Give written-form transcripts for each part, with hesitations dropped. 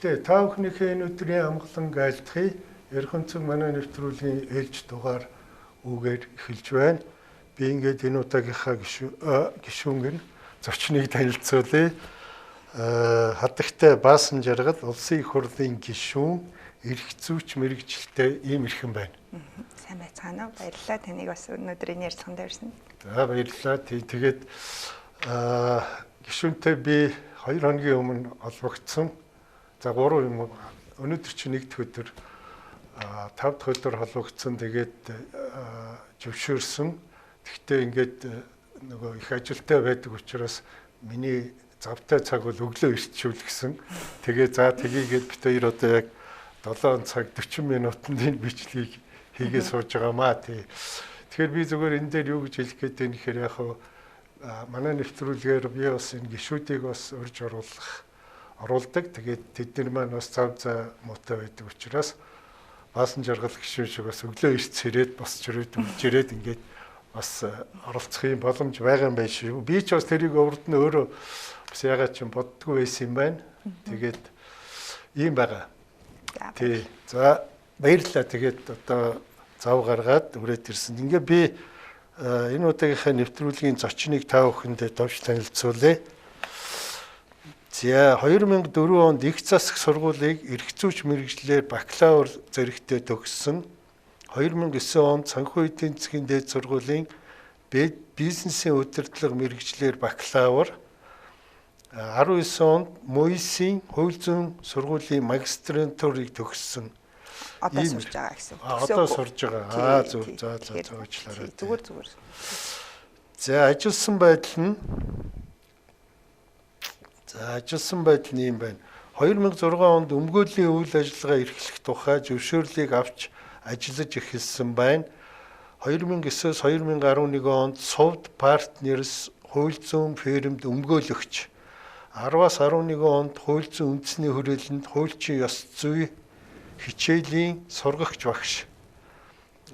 Гэхдээ та бүхнийхээ энэ өдрийн амгалан айлтгая Ерхэнцэг манай нэвтрүүлгийн ээлж дугаар үгээр эхэлж байна. Би ингээд энэ удаагийнхаа гишүүнг зочныг танилцуулъя. Хадагтай Баасан Жаргал улсын их хурлын гишүүн эрх зүйч мэргэжилтэй ийм ирхэн байна. Сайн байцгаана уу? Баярлалаа. Таныг бас өнөөдрийн ярилцлаганд ирсэн. За баярлалаа. Тэгээд гишүүнтэй би 2 хоногийн өмнө олбогдсон. За 3 юм өнөөдөр чи 1-р өдөр 5-р өдөр холбогдсон. Тэгээд зөвшөөрсөн. Гэхдээ ингээд нөгөө их ажилтай байдаг учраас миний завтай цаг бол өглөө ирчүүл гэсэн. Тэгээ за тгийгээд бид хоёр одоо яг 7 цаг 40 минутанд энэ бичлэгийг хийгээд сууж байгаамаа тий. Тэгэхээр би зүгээр энэ дээр юу гэж хэлэх гээд байна гэхээр яг манай нэвтрүүлгээр би бас энэ гишүүдийг бас урьж оруулдаг. Тэгээд тэдний маань бас цав за муутай байдаг учраас Баасан Жаргал гишүүн шиг бас өглөө ирц ирээд босч ирээд ингээд бас оролцохын боломж байгаа юм байна шүү. Би ч бас тэрийг урд нь өөрөө бас ягаад ч боддгүй байсан юм байна. Тэгээд ийм байгаа. Тий. За баярлалаа. Тэгээд одоо зав гаргаад үрээд ирсэн. Ингээ би энэ удаагийнхаа нэвтрүүлгийн зочныг та бүхэндээ товч танилцуулъя. За 2004 онд их засаг сургуулийг эрх зүйч мэргэжлээр бакалавр зэрэгтээ төгссөн. 2009 онд санхүү эдийн засгийн дээд сургуулийн бизнесийн удирдлага мэргэжлэр бакалавр, 19 онд Моисийн хууль зүйн сургуулийн магистрантурыг төгссөн. Одоо сурж байгаа гэсэн. Одоо сурж байгаа. Зөв. За уучлаарай. Зүгээр. За ажилласан байдал нь юм байна. 2006 онд өмгөөллийн үйл ажиллагаа эрхлэх тухай зөвшөөрлийг авч ажиллаж эхэлсэн байна. 2009-с 2011 онд Совд Partners хууль зүйн фирмд өмгөөлөгч, 10-аас 11 онд хууль зүйн үндэсний хүрээлэнд хуульчин ёс зүй хичээлийн сургагч багш,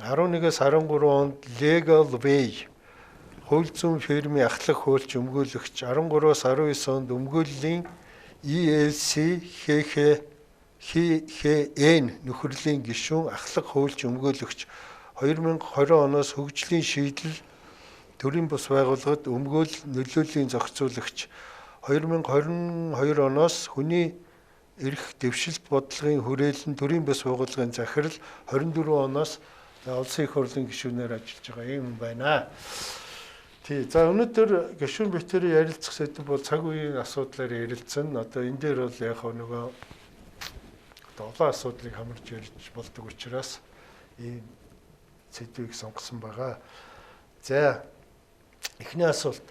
11-ээс 13 онд Legal Way хууль зүйн фирмийн ахлах хуульч өмгөөлөгч, 13-аас 19 онд өмгөөллийн ELC HHN нөхөрлийн гишүүн ахлах хуульч өмгөөлөгч, 2020 оноос хөгжлийн шийдэл төрийн бус байгууллагад өмгөөл нөлөөллийн зохицуулагч, 2022 оноос хүний эрх дэвшилт бодлогын хүрээлэн төрийн бус байгууллагын захирал, 24 оноос улсын их хурлын гишүүнээр ажиллаж байгаа юм байна. Тий. За өнөөдөр гишүүн битэрийн ярилцах сэдэв бол цаг үеийн асуудлаар ярилцсан. Одоо энэ дээр бол яг нөгөө олон асуудлыг хамарж ярьж болдог учраас ийм сэдвийг сонгосон байгаа. За эхний асуулт.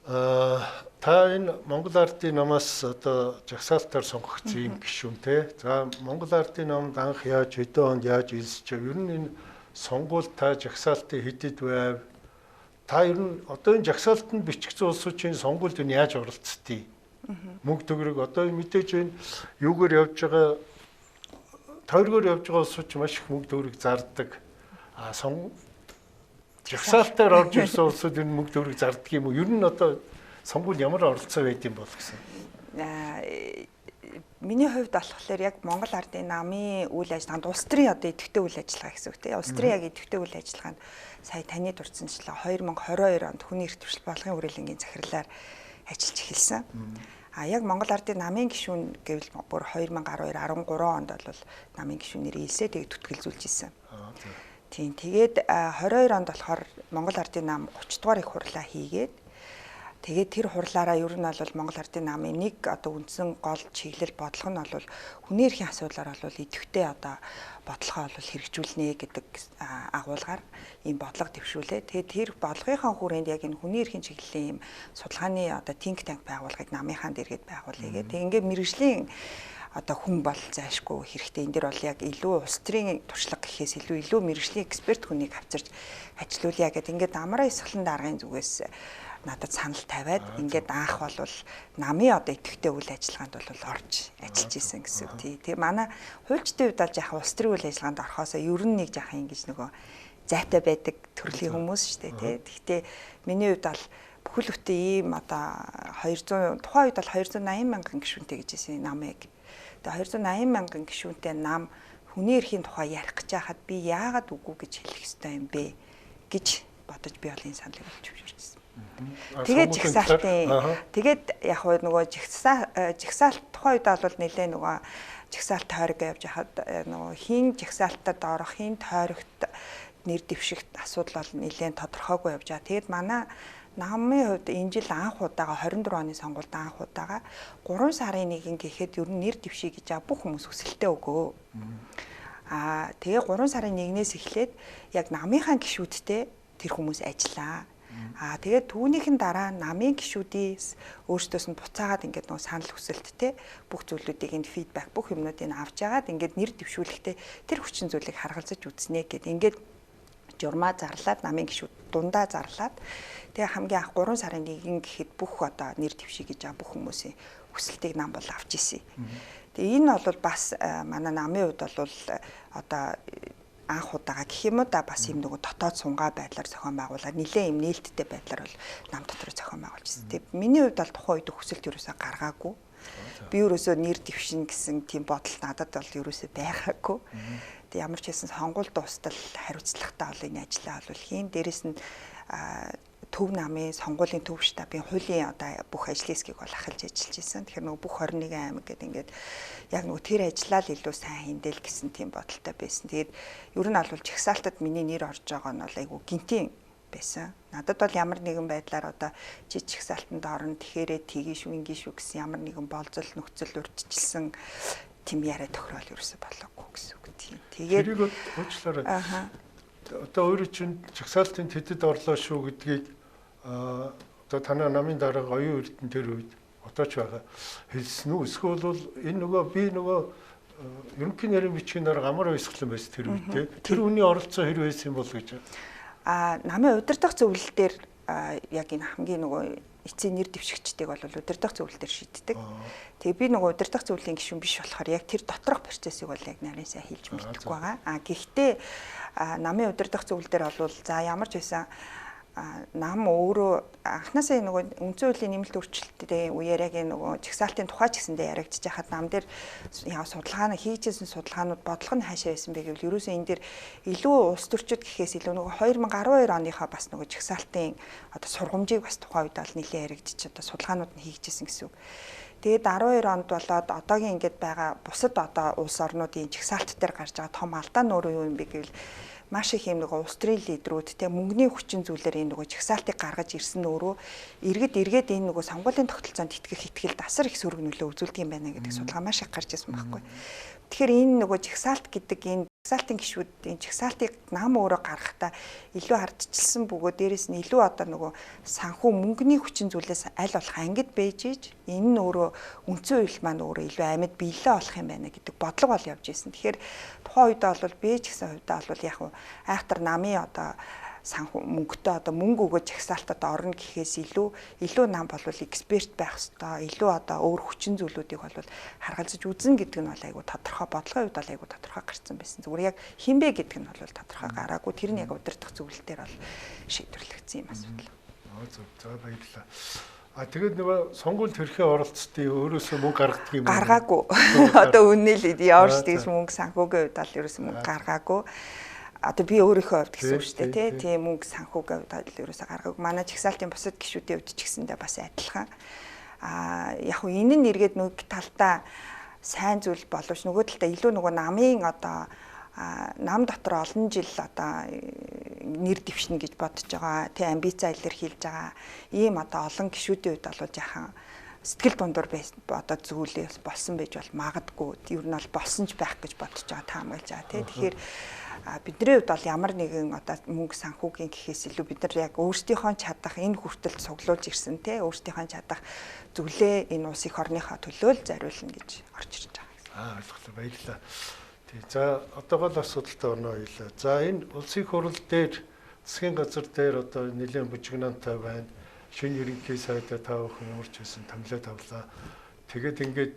Та энэ Монгол Ардын намаас одоо жагсаалтаар сонгогдсон юм гишүүнтэй. За Монгол Ардын намд анх яаж хэдэн онд яаж элсэж вэ? Ер нь энэ сонгуульд та жагсаалтын хэдэд байв? Та ер нь одоо энэ жагсаалтанд бичих зүйлсүүдийн сонгуульд нь яаж оролцдгийг? Мөнгө төгрөг одоо мэдээж энэ юугаар явж байгаа тойргоор явж байгаа улсууд маш их мөнгө төгрөг зардаг. Жагсаалтаар орж ирсэн улсууд энэ мөнгө төгрөг зардаг юм уу? Ер нь одоо сонгуульд ямар оролцоо байд юм бол гэсэн. Миний хувьд болохоор яг Монгол Ардын намын үйл ажиллагаанд улс төрийн одоо идэвхтэй үйл ажиллагаа гэсэн үг тийм. Улс төрийн яг идэвхтэй үйл ажиллагаанд сая таны дурдсанчлаа 2022 онд хүний эрх төрөл бодлогын хүрээлэнгийн захирлаар ажиллаж эхэлсэн. Яг Монгол Ардын намын гишүүн гэвэл бүр 2012-13 онд бол намын гишүүнээр илсээ тэгээд түтгэлзүүлж исэн. Тийм. Тэгээд 22 онд болохоор Монгол Ардын нам 30 дугаар их хурлаа хийгээд тэгээд тэр хурлаараа ер нь бол Монгол Ардын намын нэг одоо үндсэн гол чиглэл бодлого нь бол хүний эрхийн асуудлаар бол идэвхтэй одоо бодлогоо бол хэрэгжүүлнэ гэдэг агуулгаар ийм бодлого дэвшүүлээ. Тэгээд тэр бодлогынхаа хүрээнд яг энэ хүний эрхийн чиглэлийн ийм судалгааны одоо think tank байгууллагыг намынхаа дээргээд байгуулъя гэх. Тэгээд ингээд мэргэжлийн одоо хүн бол зайлшгүй хэрэгтэй. Энэ дэр бол яг илүү улс төрийн туршлага гэхээс илүү мэргэжлийн эксперт хүнийг авчирч ажилуулъя гэдэг. Ингээд амраа эсхлэн даргын зүгээс надад санал тавиад ингээд анх бол намын одоо идэвхтэй үйл ажиллагаанд бол орж ажиллаж исэн гэсэн үг тий. Тэгээ манай хуульчдын хувьд бол яхаа улс төрийн үйл ажиллагаанд орохоосоо ер нь нэг жаахан ингэж нөгөө зайтай байдаг төрлийн хүмүүс шүү дээ тий. Гэхдээ миний хувьд бол бүхэл бүтэн ийм одоо 200 тухайн үед бол 280 мянган гишүүнтэй гэж хэлсэн намыг Тэгээ 280 мянган гишүүнтэй нам хүний эрхийн тухай ярих гэж байхад би яагаад үгүй гэж хэлэх ёстой юм бэ гэж бодож би бол энэ саналыг болж өгсөн. Тэгээд тэгээд яг нөгөө жигсаалт тухайн үед бол нэлээ нөгөө жигсаалт тойрог явж хахад нөгөө хин жигсаалтад орох хин тойрогт нэр дэвшигт асуудал бол нэлээд тодорхойгүй явж байгаа. Тэгээд манай намын хувьд энэ жил анх удаага 24 оны сонгуульд анх удаага 3 сарын 1 гэхэд ер нь нэр дэвшиг гэж бүх хүмүүс хүсэлтэй өгөө. Тэгээ 3 сарын 1-ээс эхлээд яг намынхаа гишүүдтэй тэр хүмүүс ажиллаа. Тэгээд түүнийхэн дараа намын гишүүдээс өөрсдөөс нь буцаагаад ингээд нөгөө санал хүсэлттэй бүх зүйлүүдийг энэ фидбек бүх юмнуудыг авч яагаад ингээд нэр дэвшүүлэхдээ тэр хүчин зүйлийг харгалзаж үзнэ гэд ингээд журмаа зарлаад намын гишүүд дундаа зарлаад тэгээ хамгийн анх 3 сарын 1 гэхэд бүх одоо нэр дэвшиг гэж байгаа бүх хүмүүсийн хүсэлтийг нам бол авч исэн. Тэгээ энэ бол бас манай намын хувьд бол одоо анх удаага гэх юм уу да бас юм нөгөө дотоод сунгаа байдлаар зохион байгуулаад нэлээд юм нээлттэй байдлаар бол нам дотор зохион байгуулж ирсэн. Тэгээ миний хувьд бол тухайн үед хүсэлт юусаа гаргаагүй. Би ерөөсөө нэр дэвшин гэсэн тийм бодол надад бол ерөөсөө байгаагүй. Тэгээ ямар ч хэсэн сонгуульд дуустал хариуцлагатай бол энэ ажлаа бол хийн. Дээрэс нь төв намын сонгуулийн төв штабын хуулийн одоо бүх ажлын хэсгийг бол ахалж ажиллаж исэн. Тэгэхээр нөгөө бүх 21 аймаг гэдэг ингээд яг нөгөө тэр ажиллаа л илүү сайн хийндэл гэсэн тийм бодолтой байсан. Тэгээд ер нь бол жигсаалтад миний нэр орж байгаа нь бол айгүй гинтийн байсан. Надад бол ямар нэгэн байдлаар одоо жигсаалтанд орно тэгэхээр тгий шүү ингийн шүү гэсэн ямар нэгэн болзол нөхцөл урьдчилсан тийм яриа тохирол ерөөсө болоогүй гэсэн үг тийм. Тэгээд тэрийг уучлаарай. Одоо өөрөө чинь жигсаалтын тэдэд орлоо шүү гэдгийг одоо танай намын дараа оюун эрдэнэ тэр үед отооч байгаа хэлсэн үү? Эсвэл энэ нөгөө би нөгөө ерөнхий нарийн бичгийн дараа гамар баясгалан байсан тэр үед те. Тэр хүний оролцоо хэрэг байсан юм бол гэж. Намын удирдах зөвлөл дээр яг энэ хамгийн нөгөө эцсийн нэр дэвшигчдийг бол удирдах зөвлөл дээр шийддэг. Тэгээ би нөгөө удирдах зөвлөлийн гишүүн биш болохоор яг тэр доторх процессыг бол яг нарийн сайн хийж мэддэг байгаа. Гэхдээ намын удирдах зөвлөл дээр бол за ямар ч байсан нам өөрөө анхнаасаа нөгөө үндсэн хуулийн нэмэлт өөрчлөлттэй үеэр яг нөгөө жигсаалтын тухай ч гэсэндээ яригдж байхад нам дээр яа судалгааны хийжсэн судалгаанууд бодлого нь хаашаа байсан бэ гэвэл ерөөсөө энэ дээр илүү улс төрчид гэхээс илүү нөгөө 2012 оныхоо бас нөгөө жигсаалтын одоо сургамжийг бас тухайн үед бол нэлээд яригдчих одоо судалгаанууд нь хийжсэн гэсэн үг. Тэгээд 12 онд болоод одоогийн ингээд байгаа бусад одоо улс орнуудын жигсаалт дээр гарч байгаа том алдаа нь өөрөө юу юм бэ гэвэл маш их юм нөгөө улс төрийн лидерүүд те мөнгөний хүчин зүйлээр энэ нөгөө жигсаалтыг гаргаж ирсэн өөрөө эргээд энэ нөгөө сонгуулийн тогтолцоонд итгэх итгэл дасар их сөрөг нөлөө үзүүлдэг юм байна гэдэг судалгаа маш их гарч ирсэн байхгүй. Тэгэхээр энэ нөгөө жигсаалт гэдэг энэ жигсаалтын гишүүд энэ жигсаалтыг нам өөрөө гаргахдаа илүү ардчилсан бөгөөд дээрэс нь илүү одоо нөгөө санхүү мөнгөний хүчин зүйлээс аль болох ангид байж иж энэ нь өөрөө үндсэн хууль маань өөрөө илүү амьд биелээ болох юм байна гэдэг бодлого бол явж ирсэн. Тэгэхээр тухайн үед бол би ч гэсэн хувьдаа бол яг айхтар намын одоо санхүү мөнгөтэй одоо мөнгө өгөөж жагсаалтад орно гэхээс илүү нам бол эксперт байх ёстой. Илүү одоо өөр хүчин зүйлүүдийг бол харгалзаж үзнэ гэдэг нь бол айгүй тодорхой бодлогын хувьд бол айгүй тодорхой гарсан байсан. Зүгээр яг хинбэ гэдэг нь бол тодорхой гараагүй. Тэр нь яг удирдах зөвлөлтөөр бол шийдвэрлэгдсэн юм асуудал. За баярлалаа. Тэгээд нөгөө сонгуульд хэрхэн оролцдгийг өөрөөсөө мөнгө гаргадаг юм уу? Гаргаагүй. Одоо үнээл явж тийш мөнгө санхүүгийн хувьд бол ерөөсөө мөнгө гаргаагүй. Одоо би өөрийнхөө хувьд гэсэн үг шүү дээ тийм мөнгө санхүүгийн хувьд ерөөсөө гаргаагүй. Манай жигсаалтын бусад гишүүдийн хувьд ч гэсэндээ бас адилхан. Яг хөө энэ нь эргээд нэг талдаа сайн зүйл боловч нөгөө талдаа илүү нөгөө намын одоо нам дотор олон жил одоо нэр дэвшнэ гэж бодож байгаа тий амбицаа илэрхийлж байгаа ийм одоо олон гишүүдийн үед бол жаахан сэтгэл дундуур одоо зүйлээс болсон байж бол магадгүй ер нь бол болсон ч байх гэж бодож байгаа таамаглаж байгаа тий тэгэхээр бидний хувьд бол ямар нэгэн одоо мөнгө санхүүгийн гэхээс илүү бид нар яг өөрсдийнхөө чадах энэ хүртэл цуглуулж ирсэн тий өөрсдийнхөө чадах зүйлээ энэ улс их орныхоо төлөө л зориулна гэж орж ирж байгаа. Ойлголоо баярлалаа. За одоогоо л асуудалтай орно хоёлаа. За энэ улсын хурал дээр засгийн газар дээр одоо нэлээд бужигнаантай байна. Шинэ ерөнхий сайдаа таавхан ямарч байсан томилоод авлаа. Тэгээд ингээд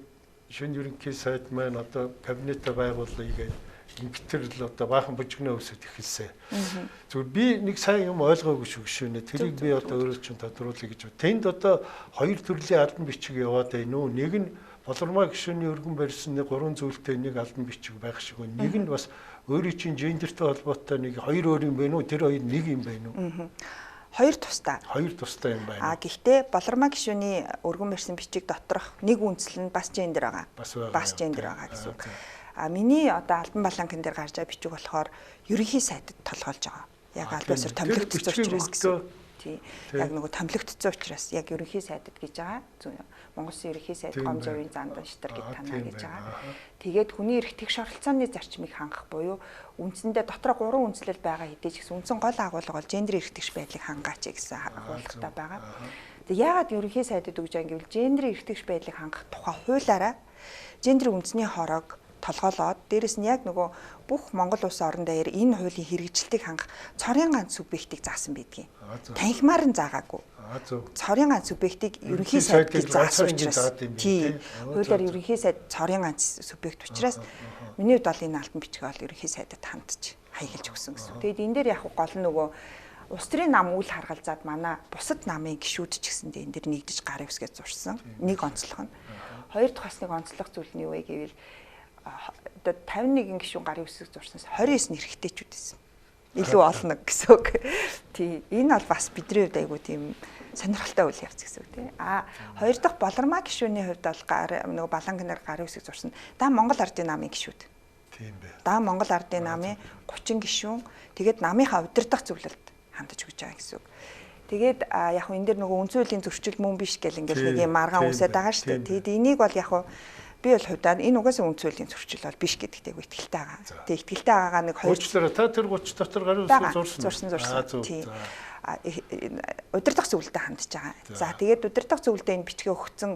шинэ ерөнхий сайд маань одоо кабинетаа байгуулъя гэж ингээдэл одоо баахан бужигнаа өсөд эхэлсэн. Зүгээр би нэг сайн юм ойлгоогүй шүү гişүнэ. Тэрийг би одоо өөрөө чинь тодруулъя гэж байна. Тэнд одоо хоёр төрлийн албан бичиг яваад байна уу? Нэг нь Болормой гишүүний өргөн барьсан нэг 3 зүйлтэй нэг албан бичиг байх шиг байна. Нэг нь бас өөрийн чинь гендертэй холбоотой нэг 2 өөр юм байна уу? Тэр 2 нэг юм байна уу? 2 тустай. 2 тустай юм байна. Гэхдээ Болормой гишүүний өргөн барьсан бичиг доторх нэг үндэслэл нь бас гендер байгаа. Бас гендер байгаа гэсэн үг. Миний одоо албан баланкн дээр гарч байгаа бичиг болохоор ерөнхий сайдад толгойлж байгаа. Яг аль ёсоор томилогдсон учраас гэсэн. Тий. Яг нөгөө томилогдсон учраас яг ерөнхий сайдад гэж байгаа. Монгол Улсын ерөнхий сайд гомжовын зандан шитэр гэж танаа гэж байгаа. Тэгээд хүний эрх тэгш оролцооны зарчмыг хангах буюу үндсэндээ дотроо 3 үндслэл байгаа хэдий ч гэсэн үндсэн гол агуулга бол гендер эрх тэгш байдлыг хангаач гэсэн агуулгатай байгаа. Тэгээд яагаад ерөнхий сайдад өгж байгаа юм гэвэл гендер эрх тэгш байдлыг хангах тухай хуулаараа гендерийн үндэсний хороог толгоолоод дээрэс нь яг нөгөө бүх Монгол улс орон дээр энэ хуулийн хэрэгжилтийг хангах цорын ганц субъектыг заасан байдгийг. Танхимаар нь заагаагүй. Цорын ганц субъектыг ерөнхий сайд гэж заасан учраас тий. Хуулиар ерөнхий сайд цорын ганц субъект учраас миний хувьд бол энэ алтан бичиг бол ерөнхий сайдад хандж хаяглаж өгсөн гэсэн. Тэгээд энэ дээр яг гол нь нөгөө улс төрийн нам үйл харгалзаад манай бусад намын гишүүд ч гэсэндээ энэ дээр нэгдэж гар ивсгэж зурсан. Нэг онцлог нь. Хоёр дахь бас нэг онцлог зүйл нь юу вэ гэвэл 51 гишүүн гарын үсэг зурснаас 29 нь эрэгтэйчүүд байсан. Илүү олно гэсэн үг. Тий. Энэ бол бас бидний хувьд айгүй тийм сонирхолтой үйл явц гэсэн үг тий. Хоёр дахь Болормой гишүүний хувьд бол нөгөө баланкнаар гарын үсэг зурсан. Да Монгол Ардын намын гишүүд. Тийм бэ. Да Монгол Ардын намын 30 гишүүн тэгээд намынхаа удирдах зөвлөлд хандаж өгч байгаа гэсэн үг. Тэгээд яг энэ дээр нөгөө үндсэн хуулийн зөрчил мөн биш гэл ингээл нэг юм маргаан үсээд байгаа шүү дээ. Тэгэд энийг бол яг би бол хувьдаа энэ угаасаа үндсэн хуулийн зөрчил бол биш гэдэгтэй итгэлтэй байгаа. Тэгээ итгэлтэй байгаагаа нэг хоёр Өөрчлөлөө та тэр 30 дотор гарын үсэг зурсан. Тийм. Удирдах зөвлөлдөө хандж байгаа. За тэгээд удирдах зөвлөлдөө энэ бичгээ өгсөн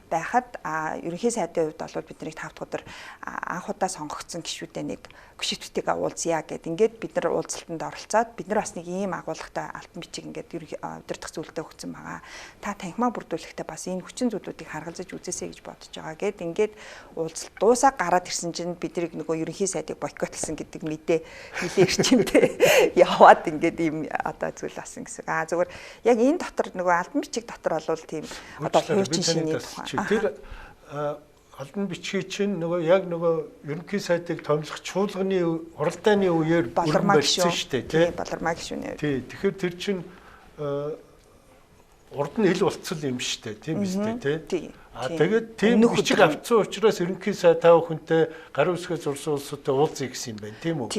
байхад ерөнхий сайдын хувьд бол бидний 5 дахь өдөр анх удаа сонгогдсон гишүүдээ нэг гишүүдтэйгээ уулзъя гэд ингээд бид нар уулзалтанд оролцоод бид нар бас нэг ийм агуулгатай алтан бичиг ингээд удирдах зөвлөлдөө өгсөн байгаа. Та танхимаа бүрдүүлэхдээ бас энэ хүчин зүйлүүдийг харгалзаж үзээсэй гэж бодож байгаа гэд ингээд уулзалт дуусаа гараад ирсэн чинь бидний нөгөө ерөнхий сайдыг бойкотлсон гэдэг мэдээ нилээ ирчимтэй яваад ингээд ийм одоо зүйл басан гэсэн. Зүгээр яг энэ дотор нөгөө алтан бичиг дотор бол тийм одоо хуучин шиний тухай. Тэр албан бичгийн чинь нөгөө яг нөгөө ерөнхий сайдыг томилох чуулганы хуралдааны үеэр Болормой барьсан шүү дээ тий. Болормой гишүүний. Тий. Тэгэхээр тэр чинь урд нь ил болцсон юм шүү дээ. Тийм биз дээ тий. Тэгээд тийм бичиг авцсан учраас ерөнхий сайд тав хүнтэй гарын үсгээ зурсан улсуудтай уулзъя гэсэн юм байна тийм үү?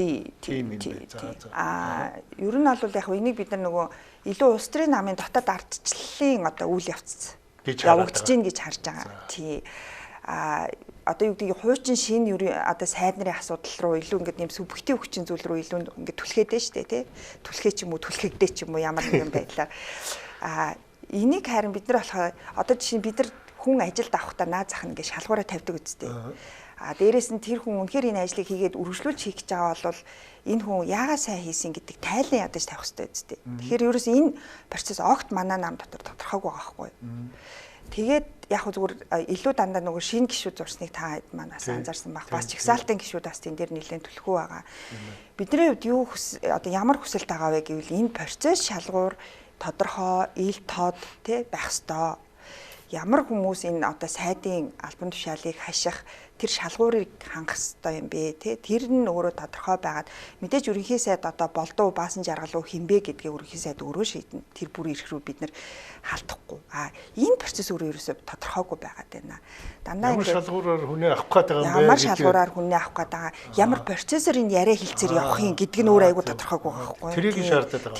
Тийм юм байна. Ер нь бол яг энийг бид нар нөгөө илүү улс төрийн намын дотоод ардчлалын одоо үйл явц явагдаж гин гэж харж байгаа. Тий. Одоо юу гэдгийг хуучин шин одоо сайд нарын асуудал руу илүү ингээд нэм субъектив хүчин зүйл рүү илүү ингээд түлхээд дээ шүү дээ тий. Түлхээ ч юм уу түлхэгдээ ч юм уу ямар нэгэн байдлаар энийг харин бид нар болохоор одоо жишээ бид нар хүн ажилд авахдаа наа захна гэж шалгуураа тавьдаг үсттэй. Дээрээс нь тэр хүн үнэхээр энэ ажлыг хийгээд үргэлжлүүлж хийх гэж байгаа бол энэ хүн яагаад сайн хийсэн гэдэг тайлан ядаж тавих хэрэгтэй үсттэй. Тэгэхээр ерөөс энэ процесс огт манай нам дотор тодорхойгүй байгаа байхгүй. Тэгээд яг зүгээр илүү дандаа нөгөө шинэ гишүүд зурсныг та маань бас анзаарсан байх. Бас чагсаалтын гишүүд бас тэн дээр нэлээд түлхүү байгаа. Бидний хувьд юу одоо ямар хүсэлт байгаа вэ гэвэл энэ процесс шалгуур тодорхой, ил тод тий байх ёстой. Ямар хүмүүс энэ одоо сайдын албан тушаалыг хаших тэр шалгуурыг хангах ёстой юм бэ тий тэр нь өөрөө тодорхой байгаад мэдээж ерөнхий сайд одоо болдоо баасан жаргал уу хинбэ гэдгийг ерөнхий сайд өөрөө шийднэ тэр бүр ирэх рүү бид нар халтахгүй энэ процесс өөрөө ерөөсөө тодорхойгүй байгаад байна дандаа ямар шалгуураар хүнээ авах гээд байгаа юм бэ ямар шалгуураар хүнээ авах гээд байгаа ямар процессор энэ яриа хэлцээр явах юм гэдг нь өөр айгу тодорхойгүй байхгүй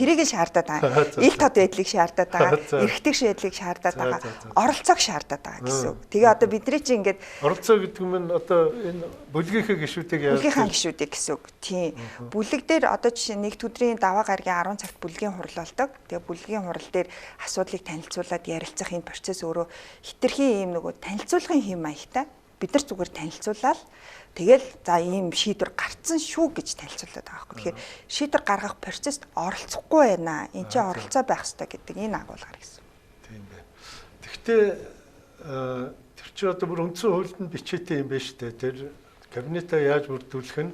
тэрийг шаардаад байгаа ил тод байдлыг шаардаад байгаа эрхтэг шийдлийг шаардаад байгаа оролцоог шаардаад байгаа гэсэн үг тэгээ одоо бидний чинь ингээд оролцоо гэдэг нь одоо энэ бүлгийнхээ гишүүдийг яаж бүлгийнхаа гишүүдийг гэсэн үг. Тийм. Бүлэг дээр одоо жишээ нэг өдрийн даваа гарагийн 10 цагт бүлгийн хурал болдог. Тэгээ бүлгийн хурал дээр асуудлыг танилцуулаад ярилцах энэ процесс өөрөө хитрхи ийм нөгөө танилцуулгын хэм маягтай. Бид нар зүгээр танилцуулаад тэгэл за ийм шийдвэр гарцсан шүү гэж танилцуулаад байгаа байхгүй. Тэгэхээр шийдвэр гаргах процессд оролцохгүй байна. Энд чинь оролцоо байх хэрэгтэй гэдэг энэ агуулгаар гэсэн. Тийм бай. Гэхдээ чи одоо бүр үндсэн хуульд бичээтэй юм байна шүү дээ. Тэр кабинетаа яаж бүрдүүлэх нь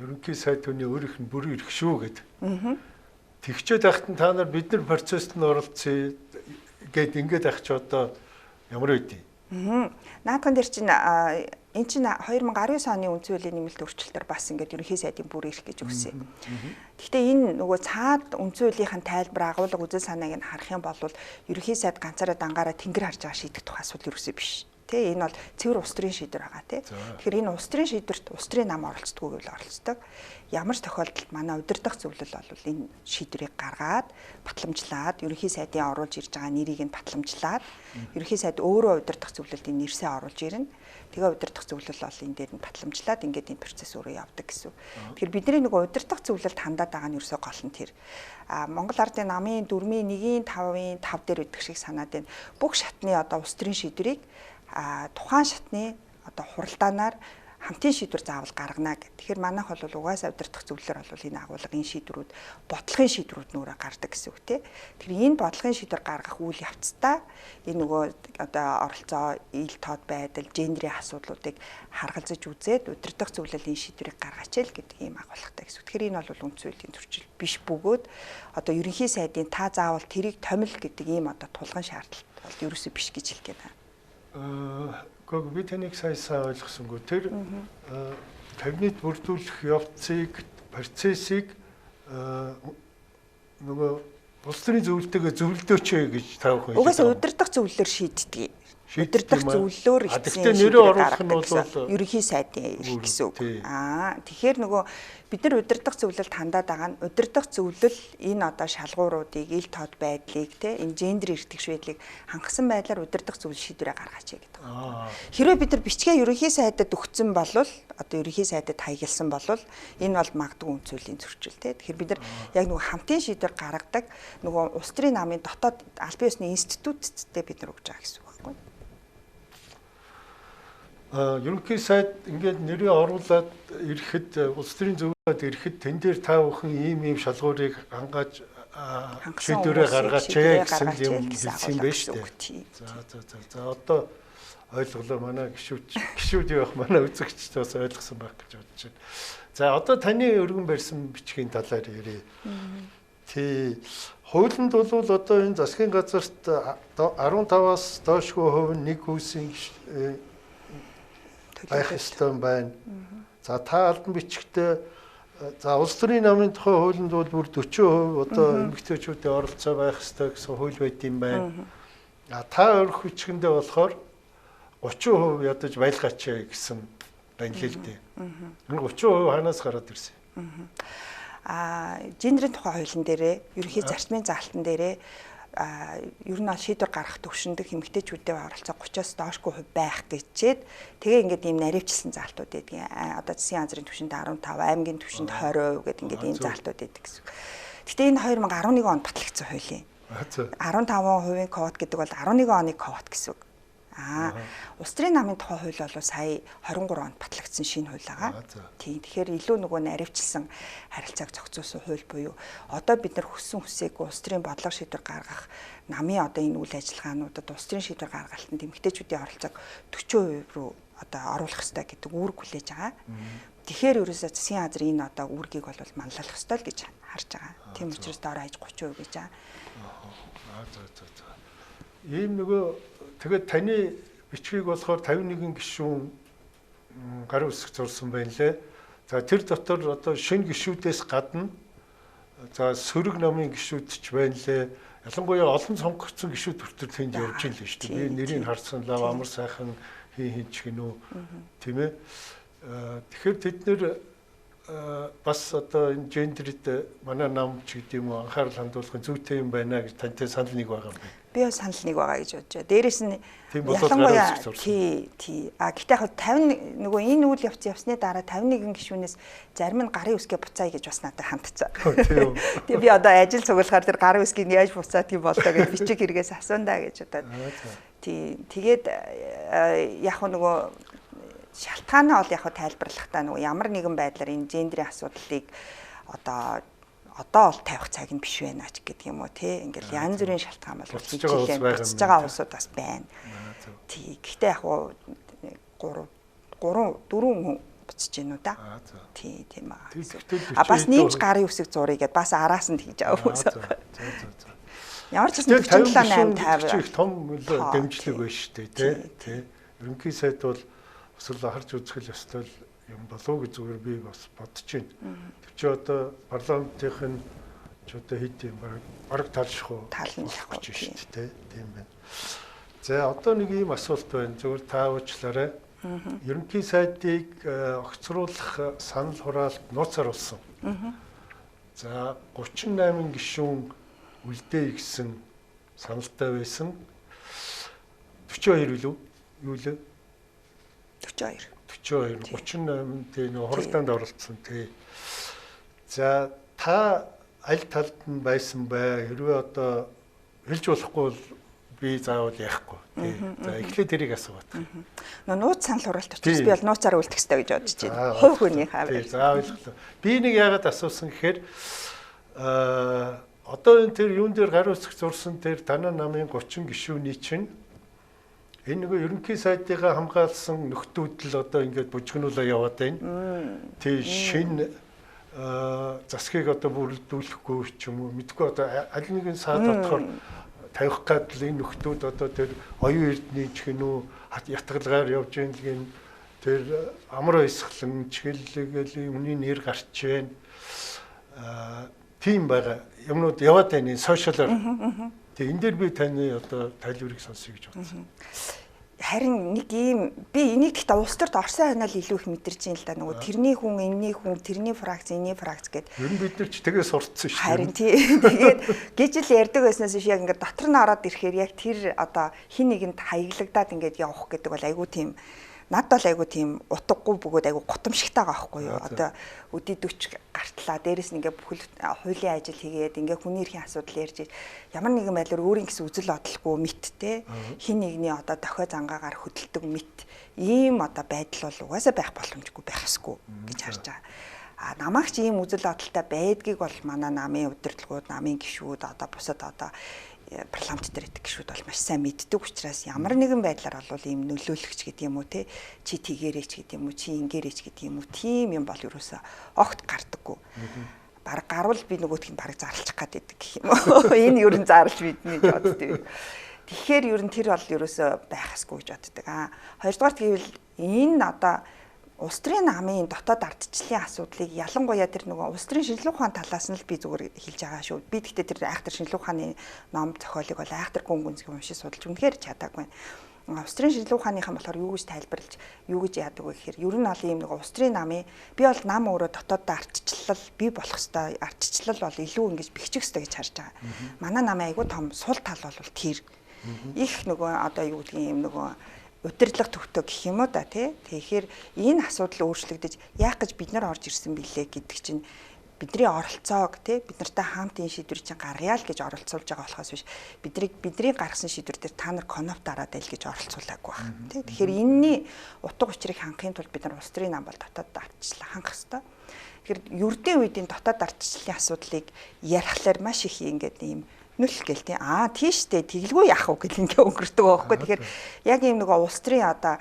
ерөнхий сайд хүний өөрийнх нь бүр ирэх шүү гэдэг. Тэгчээд байхад та нар бид нар процессд нь оролцъё гэд ингээд ах чи одоо ямар үдий. Наадхан дээр чинь эн чинь 2019 оны үндсэн хуулийн нэмэлт өөрчлөлтөөр бас ингээд ерөнхий сайдын бүр ирэх гэж өгсөн. Гэхдээ энэ нөгөө цаад үндсэн хуулийнхаа тайлбар агуулга үзэл санааг нь харах юм бол ерөнхий сайд ганцаараа дангаараа тэнгэр харж байгаа шийдэх тухай асуудал ерөөсөө биш. Тэ энэ бол цэвэр улс төрийн шийдвэр байгаа тий. Тэгэхээр энэ улс төрийн шийдвэрт улс төрийн нам оролцдоггүй гэвэл оролцдог. Ямар ч тохиолдолд манай удирдах зөвлөл бол энэ шийдвэрийг гаргаад батламжлаад ерөнхий сайдын оруулж ирж байгаа нэрийг нь батламжлаад ерөнхий сайд өөрөө удирдах зөвлөлд энэ нэрсээ оруулж ирнэ. Тэгээ удирдах зөвлөл бол энэ дээр нь батламжлаад ингээд энэ процесс өөрөө явдаг гэсэн. Тэгэхээр бидний нөгөө удирдах зөвлөлд хандаад байгаа нь ерөөсөө гол нь тэр. Монгол Ардын намын 4-ийн 1-ийн 5-ийн 5 дээр өгдөг шиг санаад байна. Бүх шатны одоо улс төрийн шийдвэрийг тухайн шатны одоо хуралдаанаар хамтын шийдвэр заавал гаргана гэх. Тэгэхээр манайх бол угаасаа удирдах зөвлөлөөр бол энэ агуулгын шийдвэрүүд бодлогын шийдвэрүүд нүүрэ гардаг гэсэн үг тий. Тэгэхээр энэ бодлогын шийдвэр гаргах үйл явцдаа энэ нөгөө одоо оролцоо, ил тод байдал, гендерийн асуудлуудыг харгалзаж үзээд удирдах зөвлөлийн шийдвэрийг гаргаач л гэдэг ийм агуулгатай гэсэн. Тэгэхээр энэ бол үндсэн хуулийн зөрчил биш бөгөөд одоо ерөнхий сайдын та заавал тэрийг томил гэдэг ийм одоо тулгын шаардлага бол ерөөсөө биш гэж хэлгээд байна. Гэхдээ би таныг сайн ойлгосонгүй. Тэр кабинет бүрдүүлэх явцыг, процессыг нөгөө улс төрийн зөвлөлтөөгөө зөвлөдөөч гэж та бүхэн. Угаасаа удирдах зөвлөлөөр шийддэг. Удирдах зөвлөлөөр ихсэн нэрээ оруулах нь бол ерөнхий сайдын ирэх гэсэн үг. Тэгэхээр нөгөө бид нар удирдах зөвлөлд хандаад байгаа нь удирдах зөвлөл энэ одоо шалгууруудыг, ил тод байдлыг те энэ гендер эртгэж байдлыг хангасан байдлаар удирдах зөвлөл шийдвэрээ гаргаач гэдэг. Хэрвээ бид нар бичгээ ерөнхий сайдад өгсөн бол одоо ерөнхий сайдад хаягдсан бол энэ бол магадгүй үндсүүлийн зөрчил те. Тэгэхээр бид нар яг нөгөө хамтын шийдвэр гаргадаг нөгөө улс төрийн намын дотоод аль бие усны институттэй бид нар өгж байгаа гэсэн үг байхгүй. Ерөнхий сайд ингээд нэрээ оруулаад ирэхэд улс төрийн зөвлөлд ирэхэд тэн дээр та бүхэн ийм шалгуурыг хангааж шийдвэрээ гаргаач гэсэн юм хэлсэн юм байна шүү дээ. За одоо ойлголоо манай гишүүд явах манай үзэгчд бас ойлгосон байх гэж бодож байна. За одоо таны өргөн барьсан бичгийн талаар ярив. Тий хуулинд бол одоо энэ засгийн газарт 15-аас доошгүй хувь нэг хүйсийн байх ёстой байна. За та албан бичгтээ за улс төрийн намын тухай хуулинд бол бүр 40% одоо эмэгтэйчүүдийн оролцоо байх ёстой гэсэн хууль байд юм байна. Та өрх бичгэндээ болохоор 30% ядаж байлгаач гэсэн байна л дээ. Энэ 30% ханаас гараад ирсэн. Гендерийн тухай хуулийн дээрээ ерөнхий зарчмын заалтан дээрээ ер нь шийдвэр гаргах төвшөндөх эмэгтэйчүүдийн оролцоо 30-аас доошгүй хувь байх гэжээд тэгээ ингээд ийм наривчлсан заалтууд байдаг. Одоо засгийн газрын түвшинд 15, аймгийн түвшинд 20% гэдэг ингээд ийм заалтууд байдаг гэсэн. Гэтэ энэ 2011 онд батлагдсан хуулийн. 15% квот гэдэг бол 11 оны квот гэсэн үг. Улс төрийн намын тухай хууль бол сая 23 онд батлагдсан шинэ хууль байгаа. Тийм. Тэгэхээр илүү нөгөө наривчлсан харилцааг зохицуулсан хууль буюу одоо бид нар хүссэн хүсээгүй улс төрийн бодлого шийдвэр гаргах намын одоо энэ үйл ажиллагаануудад улс төрийн шийдвэр гаргалтанд эмэгтэйчүүдийн оролцоог 40% руу одоо оруулах ёстой гэдэг үүрэг хүлээж байгаа. Тэгэхээр ерөөсөө засгийн газрын энэ одоо үүргийг бол манлайлах ёстой л гэж харж байгаа. Тийм учраас доор хаяж 30% гэж байгаа. Ийм нөгөө тэгээд таны бичгийг болохоор 51 гишүүн гарын үсэг зурсан байна лээ. За тэр дотор одоо шинэ гишүүдээс гадна за сөрөг намын гишүүд ч байна лээ. Ялангуяа олон сонгогдсон гишүүд хүртэл тэнд явж ийн л шүү дээ. Би нэрийг харсан лав амар сайхан хин ч гинүү тийм ээ. Тэгэхээр тэд нэр бас одоо энэ гендерт манай нам ч гэдэг юм уу анхаарал хандуулахын зүйтэй юм байна гэж тантай санал нэг байгаа юм байна. Би бас санал нэг байгаа гэж бодож байна. Дээрээс нь ялангуяа тий. Гэхдээ яг 50 нөгөө энэ үйл явц явсны дараа 51 гишүүнээс зарим нь гарын үсгээ буцаая гэж бас надад хандцаа. Тэгээ би одоо ажил цуглахаар тэр гарын үсгийг яаж буцаадгийг болоо гэж бичиг хэрэгээс асуундаа гэж бодоод. Тий. Тэгээд яг нөгөө шалтгаанаа бол яг тайлбарлахдаа нөгөө ямар нэгэн байдлаар энэ гендерийн асуудлыг одоо бол тавих цаг нь биш байна ч гэдэг юм уу тий. Ингээл янз бүрийн шалтгаан бол хийж байгаа улсууд бас байна. Тий. Гэхдээ яг 3 4 хүн буцаж гинүү да. Тий, тийм аа. Бас нэмж гарын үсэг зурыг гээд бас араас нь хийж аваа хүмүүс. Ямар ч гэсэн 47-8 50 их том дэмжлэг байна шүү дээ тий. Ерөнхий сайд бол өсвөл харж үзэх ёстой юм болов гэж зүгээр би бас бодож байна. Тэр чи одоо парламентын ч одоо хэд юм бараг талших уу? Талших шүү дээ тийм байна. За одоо нэг ийм асуулт байна. Зүгээр та уучлаарай. Ерөнхий сайдыг огцруулах санал хураалт нууцаар болсон. За 38 гишүүн үлдээ гэсэн саналтай байсан. 42 үлээ юу лээ? 42 38 тий нэг хуралдаанд оролцсон тий. За та аль талд нь байсан бай? Хэрвээ одоо хэлж болохгүй бол би заавал яахгүй тий. За эхлээд тэрийг асуугаад. Нууц санал хураалт учраас би бол нууцаар үлдэх хэрэгтэй гэж бодож байна. Хувь хүний хавар. За ойлголоо. Би нэг яагаад асуусан гэхээр одоо энэ тэр юун дээр гар үсэх зурсан тэр танаа намын 30 гишүүний чинь энэ нөгөө ерөнхий сайдыгаа хамгаалсан нөхдүүд л одоо ингээд бужигнуулаа яваад байна. Тэг шинэ засгийг одоо бүрдүүлэхгүй ч юм уу мэдгүй одоо аль нэгэн саад болохоор тавих гадл энэ нөхдүүд одоо тэр оюун эрдний чихнүү ятгалгаар явж байгаа л тэр амар исгэлэн чихэлгээл өмнө нэр гарч байна. Тийм байгаа юмнууд яваад байна сошиалаар. Тэгээ энэ дээр би таны одоо тайлбарыг сонсъё гэж бодсон. Харин нэг ийм би энийг гэхдээ улс төрд Орсын хойноо л илүү их мэдэрч юм л да. Нөгөө тэрний хүн, энэний хүн, тэрний фракц, энэний фракц гэд. Ер нь бид нар ч тэгээс сурцсан шүү дээ. Харин тий. Тэгээд гिजил ярьдаг байснаас биш яг ингээд дотор нь ороод ирэхээр яг тэр одоо хин нэгэнд хаяглагдаад ингээд явах гэдэг бол айгүй тийм надад бол айгүй тийм утгагүй бөгөөд айгүй гутамшигтай байгаа байхгүй юу. Одоо өдий 40 гартлаа. Дээрээс нь ингээ бүхэл хуулийн ажил хийгээд ингээ хүний эрхийн асуудал ярьж ямар нэгэн байдлаар өөрийн гэсэн үзэл бодолгүй мэт те хин нэгний одоо дохио зангаагаар хөдөлдөг мэт ийм одоо байдал бол угаасаа байх боломжгүй байх ёсгүй гэж харж байгаа. Намаагч ийм үзэл бодолтой байдгийг бол манай намын удирдлагууд, намын гишүүд одоо бусад одоо парламент дээр идэх гişүүд бол маш сайн мэддэг учраас ямар нэгэн байдлаар бол ийм нөлөөлөгч гэдэг юм уу те чи тэгээрээч гэдэг юм уу чи ингээрээч гэдэг юм уу тийм юм бол ерөөсөө огт гардаггүй. Бараг гарвал би нөгөөдх нь бараг зарлчих гад байдаг гэх юм уу. Энэ ер нь зарлж бидний гэж боддөг. Тэгэхээр ер нь тэр бол ерөөсөө байхсгүй гэж боддөг. Хоёрдугаар гэвэл энэ одоо улс төрийн намын дотоод ардчлалын асуудлыг ялангуяа тэр нөгөө улс төрийн шинжилгээ ухааны талаас нь л би зүгээр хэлж байгаа шүү. Би гэхдээ тэр айхтар шинжилгээ ухааны ном зохиолыг бол айхтар гүн гүнзгий уншиж судалж үнэхээр чадаагүй. Улс төрийн шинжилгээ ухааныхан болохоор юу гэж тайлбарлаж юу гэж яадаг вэ гэхээр ер нь бол ийм нэг улс төрийн намын би бол нам өөрөө дотоод ардчлал бий болох хэвээр ардчлал бол илүү ингэж бэхжих хэвээр гэж харж байгаа. Манай намын айгүй том сул тал бол тэр их нөгөө одоо юу гэдгийг ийм нөгөө удирдлага төвтэй гэх юм уу да тий. Тэгэхээр энэ асуудал өөрчлөгдөж яах гэж бид нар орж ирсэн бэлээ гэдэг чинь бидний оролцоог тий бид нартай хамт энэ шийдвэр чинь гаргая л гэж оролцуулж байгаа болохоос биш бидний гаргасан шийдвэр дээр та нар конов дараад байл гэж оролцуулаагүй байна тий. Тэгэхээр энэний утга учирыг хангахын тулд бид нар улс төрийн нам бол дотоод ардчлал хангах хэрэгтэй. Тэгэхээр ердийн үеийн дотоод ардчлалын асуудлыг ярихлаар маш их ингээд ийм нүл гэл тий тийштэй тэглгүй яах вэ гэл ингээ өнгөрдөг байхгүй. Тэгэхээр яг ийм нэг улс төрийн одоо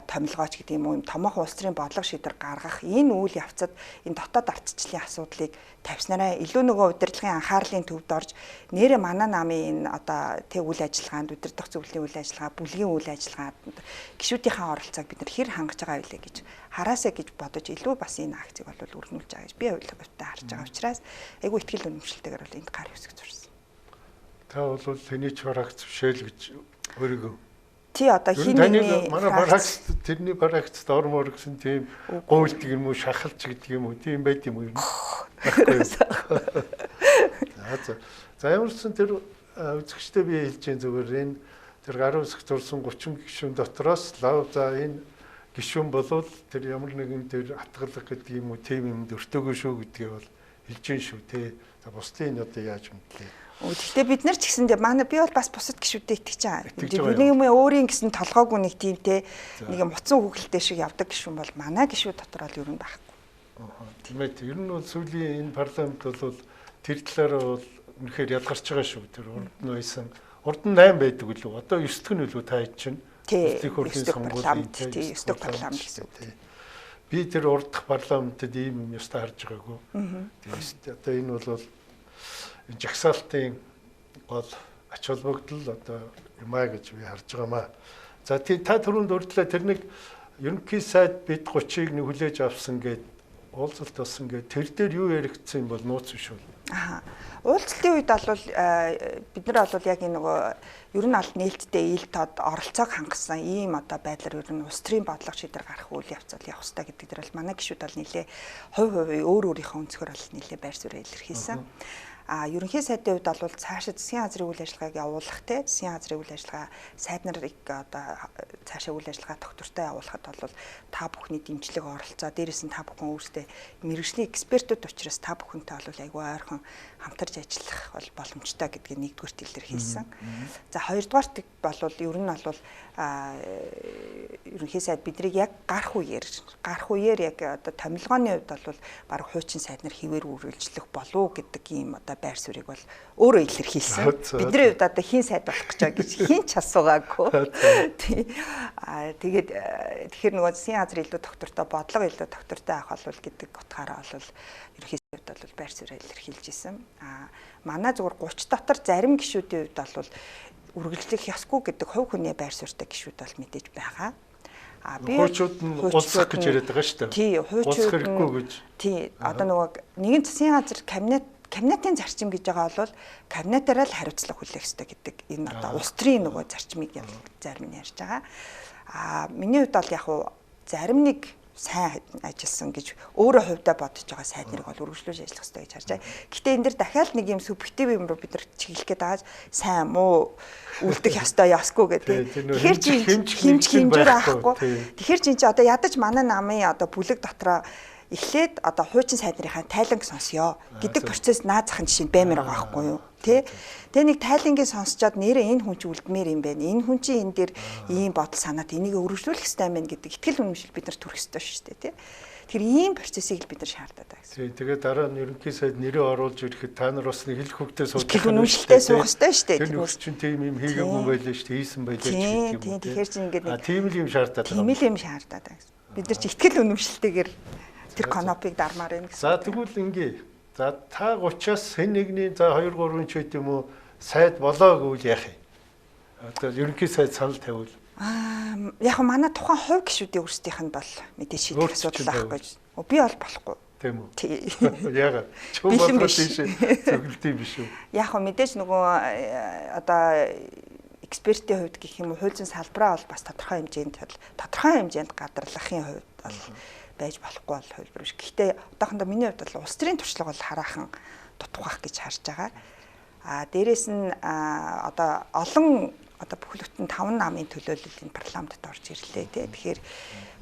томилгооч гэдэг юм уу томоохон улс төрийн бодлого шийдвэр гаргах энэ үйл явцад энэ дотоод ардчлалын асуудлыг тавьснараа илүү нөгөө удирдлагын анхаарлын төвд орж нэрэ манай намын энэ одоо тэг үйл ажиллагаанд удирдах зөвлөлийн үйл ажиллагаа бүлгийн үйл ажиллагаанд гишүүдийнхээ оролцоог бид нар хэр хангаж байгаа вэ гэж хараасаа гэж бодож илүү бас энэ акцийг бол өргөнүүлж байгаа гэж би ойлгомжтой харж байгаа учраас айгүй ихтгэл үнэмшилтэйгээр бол энд гар үсгэж зурсан. Та бол тэний фракц бишэл гэж өөрийгөө. Тий одоо хин нэгний манай фракц тэрний фракцд ормоор гэсэн тийм гуйлт юм уу шахалч гэдэг юм уу тийм байт юм уу юм. За ямарсан тэр үзэгчтэй би хэлж байгаа зүгээр энэ тэр гар үсгэж зурсан 30 гишүүн дотроос лав за энэ гишүүн болвол тэр ямар нэгэн тэр хатгалах гэдэг юм уу тийм юмд өртөөгөө шүү гэдгээ бол хэлж гин шүү тий. За бусдын одоо яаж мэдлээ. Гэхдээ бид нар ч гэсэндээ манай би бол бас бусад гişүүдэд итгэж байгаа. Нэг юм өөрийн гэсэн толгойг нэг тийм те нэг муцсан хүүхэлтэй шиг явдаг гişүүн бол манай гişүүд дотор бол ер нь байхгүй. Тийм ээ. Ер нь бол сүүлийн энэ парламент бол тэр талаараа бол үнэхээр ялгарч байгаа шүү. Тэр урд нь байсан. Урд нь 8 байдаг үлээ. Одоо 9 дэх нь үлээ та хэд чинь. Улсын хурлын сонгуулийн 9 дэх парламент гэсэн үг. Би тэр урд дахь парламентд ийм юм ястаа харж байгаагүй. Тэгээд одоо энэ бол жагсаалтын гол ач холбогдол одоо юмаа гэж би харж байгаамаа. За та түрүүнд урьдлаа тэр нэг ерөнхий сайд бид 30-ыг нэг хүлээж авсан гэд уулзалт болсон гэд тэр дээр юу яригдсан юм бол нууц биш үү? Уулзалтын үед бол бид нар бол яг энэ нөгөө ер нь аль нээлттэй ил тод оролцоог хангасан ийм одоо байдлаар ер нь улс төрийн бодлого шийдвэр гарах үйл явцад явах хэрэгтэй гэдэг дээр бол манай гишүүд бол нэлээ хувь хувь өөр өөрийнхөө өнцгөр бол нэлээ байр суурь илэрхийлсэн. Ерөнхий сайдын хувьд бол цаашид засгийн газрын үйл ажиллагааг явуулах те засгийн газрын үйл ажиллагаа сайд нарыг одоо цаашаа үйл ажиллагаа тогтвортой явуулахад бол та бүхний дэмжлэг оролцоо дээрээс нь та бүхэн өөрсдөө мэргэжлийн экспертүүд учраас та бүхэнтэй бол айгүй ойрхон хамтарч ажиллах бол боломжтой гэдгийг нэгдүгürt илэрхийлсэн. За хоёрдугаарт бол ер нь бол ерөнхий сайд бидрийг яг гарах үеэр яг одоо томилгооны хувьд бол баг хуучин сайд нар хэвээр үргэлжлэх болов гэдэг ийм одоо байр суурийг бол өөрөө илэрхийлсэн. Бидний хувьд одоо хин сайд болох гэж байгаа гэж хин ч асуугаагүй. Тэгээд тэгэхээр нөгөө засгийн газар илүү доктортой бодлого илүү доктортой авах бол гэдэг утгаараа бол ерөнхий сайд бол байр суурийг илэрхийлж исэн. Манай зүгээр 30 дотор зарим гишүүдийн хувьд бол үргэлжлэх ёсгүй гэдэг хувь хүний байр суурьтай гишүүд бол мэдээж байгаа. Хуучууд нь уулзах гэж яриад байгаа шүү дээ. Тий, хуучууд хэрэггүй гэж. Тий, одоо нөгөө нэгэн засгийн газар кабинетын зарчим гэж байгаа бол кабинетаараа л хариуцлага хүлээх ёстой гэдэг энэ одоо улс төрийн нөгөө зарчмыг зарим нь ярьж байгаа. Миний хувьд бол яг хуу зарим нэг сайн ажилласан гэж өөрөө хувьдаа бодож байгаа сайд нарыг бол үргэлжлүүлж ажиллах хэрэгтэй гэж харж байгаа. Гэтэ энэ дэр дахиад нэг юм субъектив юм руу бид нар чиглэх гээд байгаа сайн муу үлдэх ёстой ясгүй гэдэг. Тэгэхээр чи хэмжээр авахгүй. Тэгэхээр чи одоо ядаж манай намын одоо бүлэг дотроо эхлээд одоо хуучин сайд нарын тайланг сонсё гэдэг процесс наазах нь жишээ нь баймаар байгаа байхгүй юу? Тэ? Тэгээ нэг тайлангийг сонсчоод нэрээ энэ хүн чи үлдмээр юм байна. Энэ хүн чи энэ дээр ийм бодол санаад энийг өргөжлүүлэх хэрэгтэй юм байна гэдэг итгэл үнэмшил бид нар төрөх ёстой шүү дээ, тэ? Тэгэхээр ийм процессыг л бид нар шаардаад байгаа гэсэн. Тэгээд дараа нь ерөнхий сайд нэрээ оруулж ирэхэд та нар бас нэг хэл хөвгтөө сууж итгэл үнэмшилтэй суух ёстой шүү дээ. Тэр нөхөс чинь тийм юм хийгээгүй байлаа шүү дээ. Хийсэн байлаа ч гэдэг юм. Тийм. Тэгэхээр чи ингээд нэг тийм л юм шаардаад байгаа. Тийм л юм шаардаад байгаа гэсэн. Бид нар ч итгэл үнэмшилтэйгээр тэр конопыг дармаар юм гэсэн. За тэгвэл ингээ. За та 30-аас хэн нэгний за 2 3 ч байт юм уу сайд болоо гэвэл яах юм? Одоо ерөнхий сайд санал тавиул. Яг манай тухайн хувь гишүүдийн өөрсдийнх нь бол мэдээж шийдэх асуудал байхгүй. Би бол болохгүй. Тийм үү? Яагаад? Чөм болгоод тийш зөвлөлтий биш үү? Яг мэдээж нөгөө одоо экспертийн хувьд гэх юм уу хуулийн салбараа бол бас тодорхой хэмжээнд гадарлахын хувьд бол байж болохгүй бол хувилбар биш. Гэхдээ одоохондоо миний хувьд бол улс төрийн туршлага бол хараахан дутгах гэж харж байгаа. Дээрээс нь одоо олон одоо бүхэл бүтэн 5 намын төлөөлөл энэ парламентд орж ирлээ тий. Тэгэхээр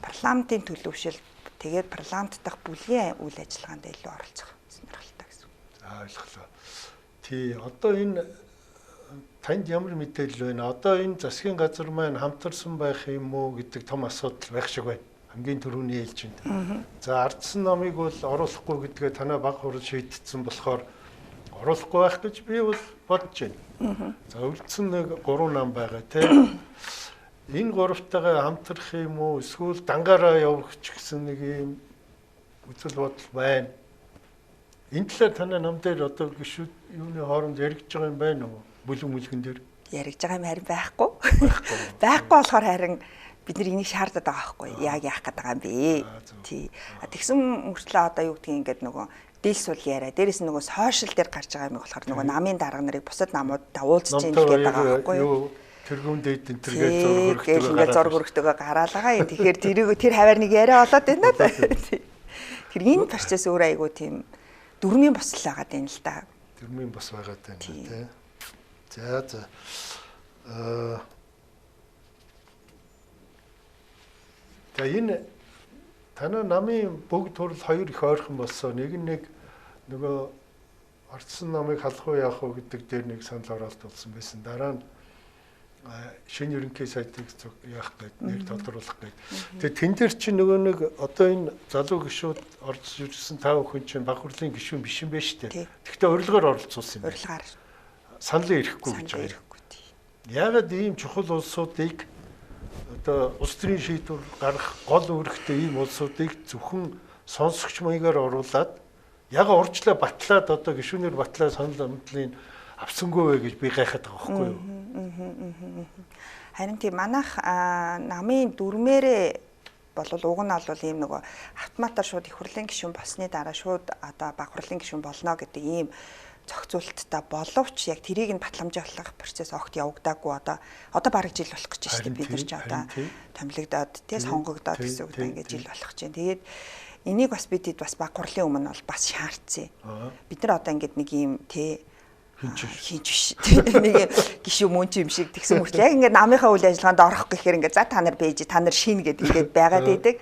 парламентын төлөвшил тэгээд парламент дахь бүлгийн үйл ажиллагаанд илүү оролцох сонирхолтой гэсэн. Ойлголоо. Тий, одоо энэ танд ямар мэдээлэл байна? Одоо энэ засгийн газар маань хамтарсан байх юм уу гэдэг том асуудал байх шиг байна. Хамгийн түрүүний ээлжинд. За ардсан намыг бол оруулахгүй гэдгээ танаа баг хурал шийдтсэн болохоор оруулахгүй байх гэж би бол бодож байна. За үлдсэн нэг 3 нам байгаа тийм. Энэ 3-тайгаа хамтрах юм уу эсвэл дангаараа явах ч гэсэн нэг юм үзэл бодол байна. Энэ талаар танаа нам дээр одоо гişүүд юуны хооронд яригдж байгаа юм байна уу? Бүлгэн дээр яригдж байгаа юм харин байхгүй. Байхгүй болохоор харин бид нар энийг шаардаад байгаа байхгүй яг яах гээд байгаа юм бэ? Тий. Тэгсэн мөртлөө одоо юу гэдгийг ингээд нөгөө дийл сул яриа. Дээрээс нөгөө сошиал дээр гарч байгаа юм болохоор нөгөө намын дарга нарыг бусад намууд уулзж ийн гэдэг байгаа байхгүй юу? Тэргүүн дэйд энтергээ зураг өргөтөгөө гараалгаа юм. Тэгэхээр тэр хаваар нэг яриа болоод байна да. Тэр энэ процесс өөр айгуу тийм дөрмийн босл байгаад байна л да. Дөрмийн бос байгаад байна тий. За. Тэгээ энэ танаа намын бүгд төрөл хоёр их ойрхон болсон. Нэг нөгөө ардсан намыг халах уу яах уу гэдэг дээр нэг санал оролт болсон байсан. Дараа нь шинэ ерөнхий сайдыг яах гээд нэг тодруулах гээд. Тэгээ тэн дээр чинь нөгөө нэг одоо энэ залуу гишүүд орж ирсэн 5 хүн чинь баг хурлын гишүүн биш юм байна шүү дээ. Гэхдээ урилгаар оролцуулсан юм. Урилгаар саналын ирэхгүй гэж байна. Яагаад ийм чухал улсуудыг одоо улс төрийн шийдвэр гаргах гол үүрэгтэй ийм улсуудыг зөвхөн сонсогч маягаар оруулаад яг урьдчилан батлаад одоо гишүүнээр батлаад санал амтлын авсангүй вэ гэж би гайхаад байгаа байхгүй юу? Харин тийм манайх намын дүрмээрээ болвол уг нь бол ийм нөгөө автоматар шууд их хурлын гишүүн болсны дараа шууд одоо баг хурлын гишүүн болно гэдэг ийм зохицуулттай боловч яг тэрийг нь батламжуулах процесс огт явагдаагүй одоо бараг жил болох гэж байна шүү дээ бид нар ч одоо томилогдоод тий сонгогдоод гэсэн үг ингээд жил болох гэж байна. Тэгээд энийг бас бидэд бас баг хурлын өмнө бол бас шаардсан. Бид нар одоо ингээд нэг ийм тий хийж биш. Нэг гişүү мөн ч юм шиг тэгсэн мөртлөө яг ингээд намынхаа үйл ажиллагаанд орох гэхээр ингээд за та нар бэж та нар шин гэдэг ингээд байгаад байдаг.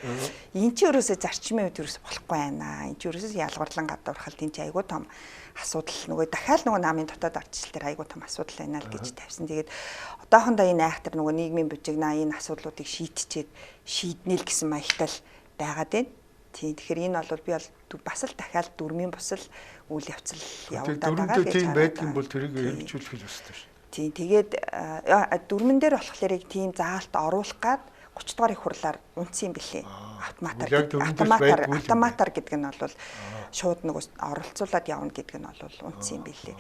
Энд чи ерөөсөө зарчмын үед ерөөсөө болохгүй байна. Энд чи ерөөсөө ялгарлан гадуурхалт энэ чи айгүй том асуудал нөгөө дахиад нөгөө намын дотоод ардчил дээр айгүй том асуудал байна л гэж тавьсан. Тэгээд одоохондоо энэ айхтар нөгөө нийгмийн бүжигнаа энэ асуудлуудыг шийднэ л гэсэн маягтай л байгаад байна. Тэгэхээр энэ бол би бол бас л дахиад дүрмийн бусал үйл явцал явагдаад байгаа гэж тийм байдгийн бол тэрийг хэрэгжүүлэх л ёстой шүү. Тийм тэгээд дүрмэн дээр болохоор яг тийм заалт оруулах гад 30 дугаар их хурлаар унтсан юм билээ. Автоматар гэдэг нь бол шууд нөгөө оролцуулаад явна гэдэг нь бол унтсан юм билээ.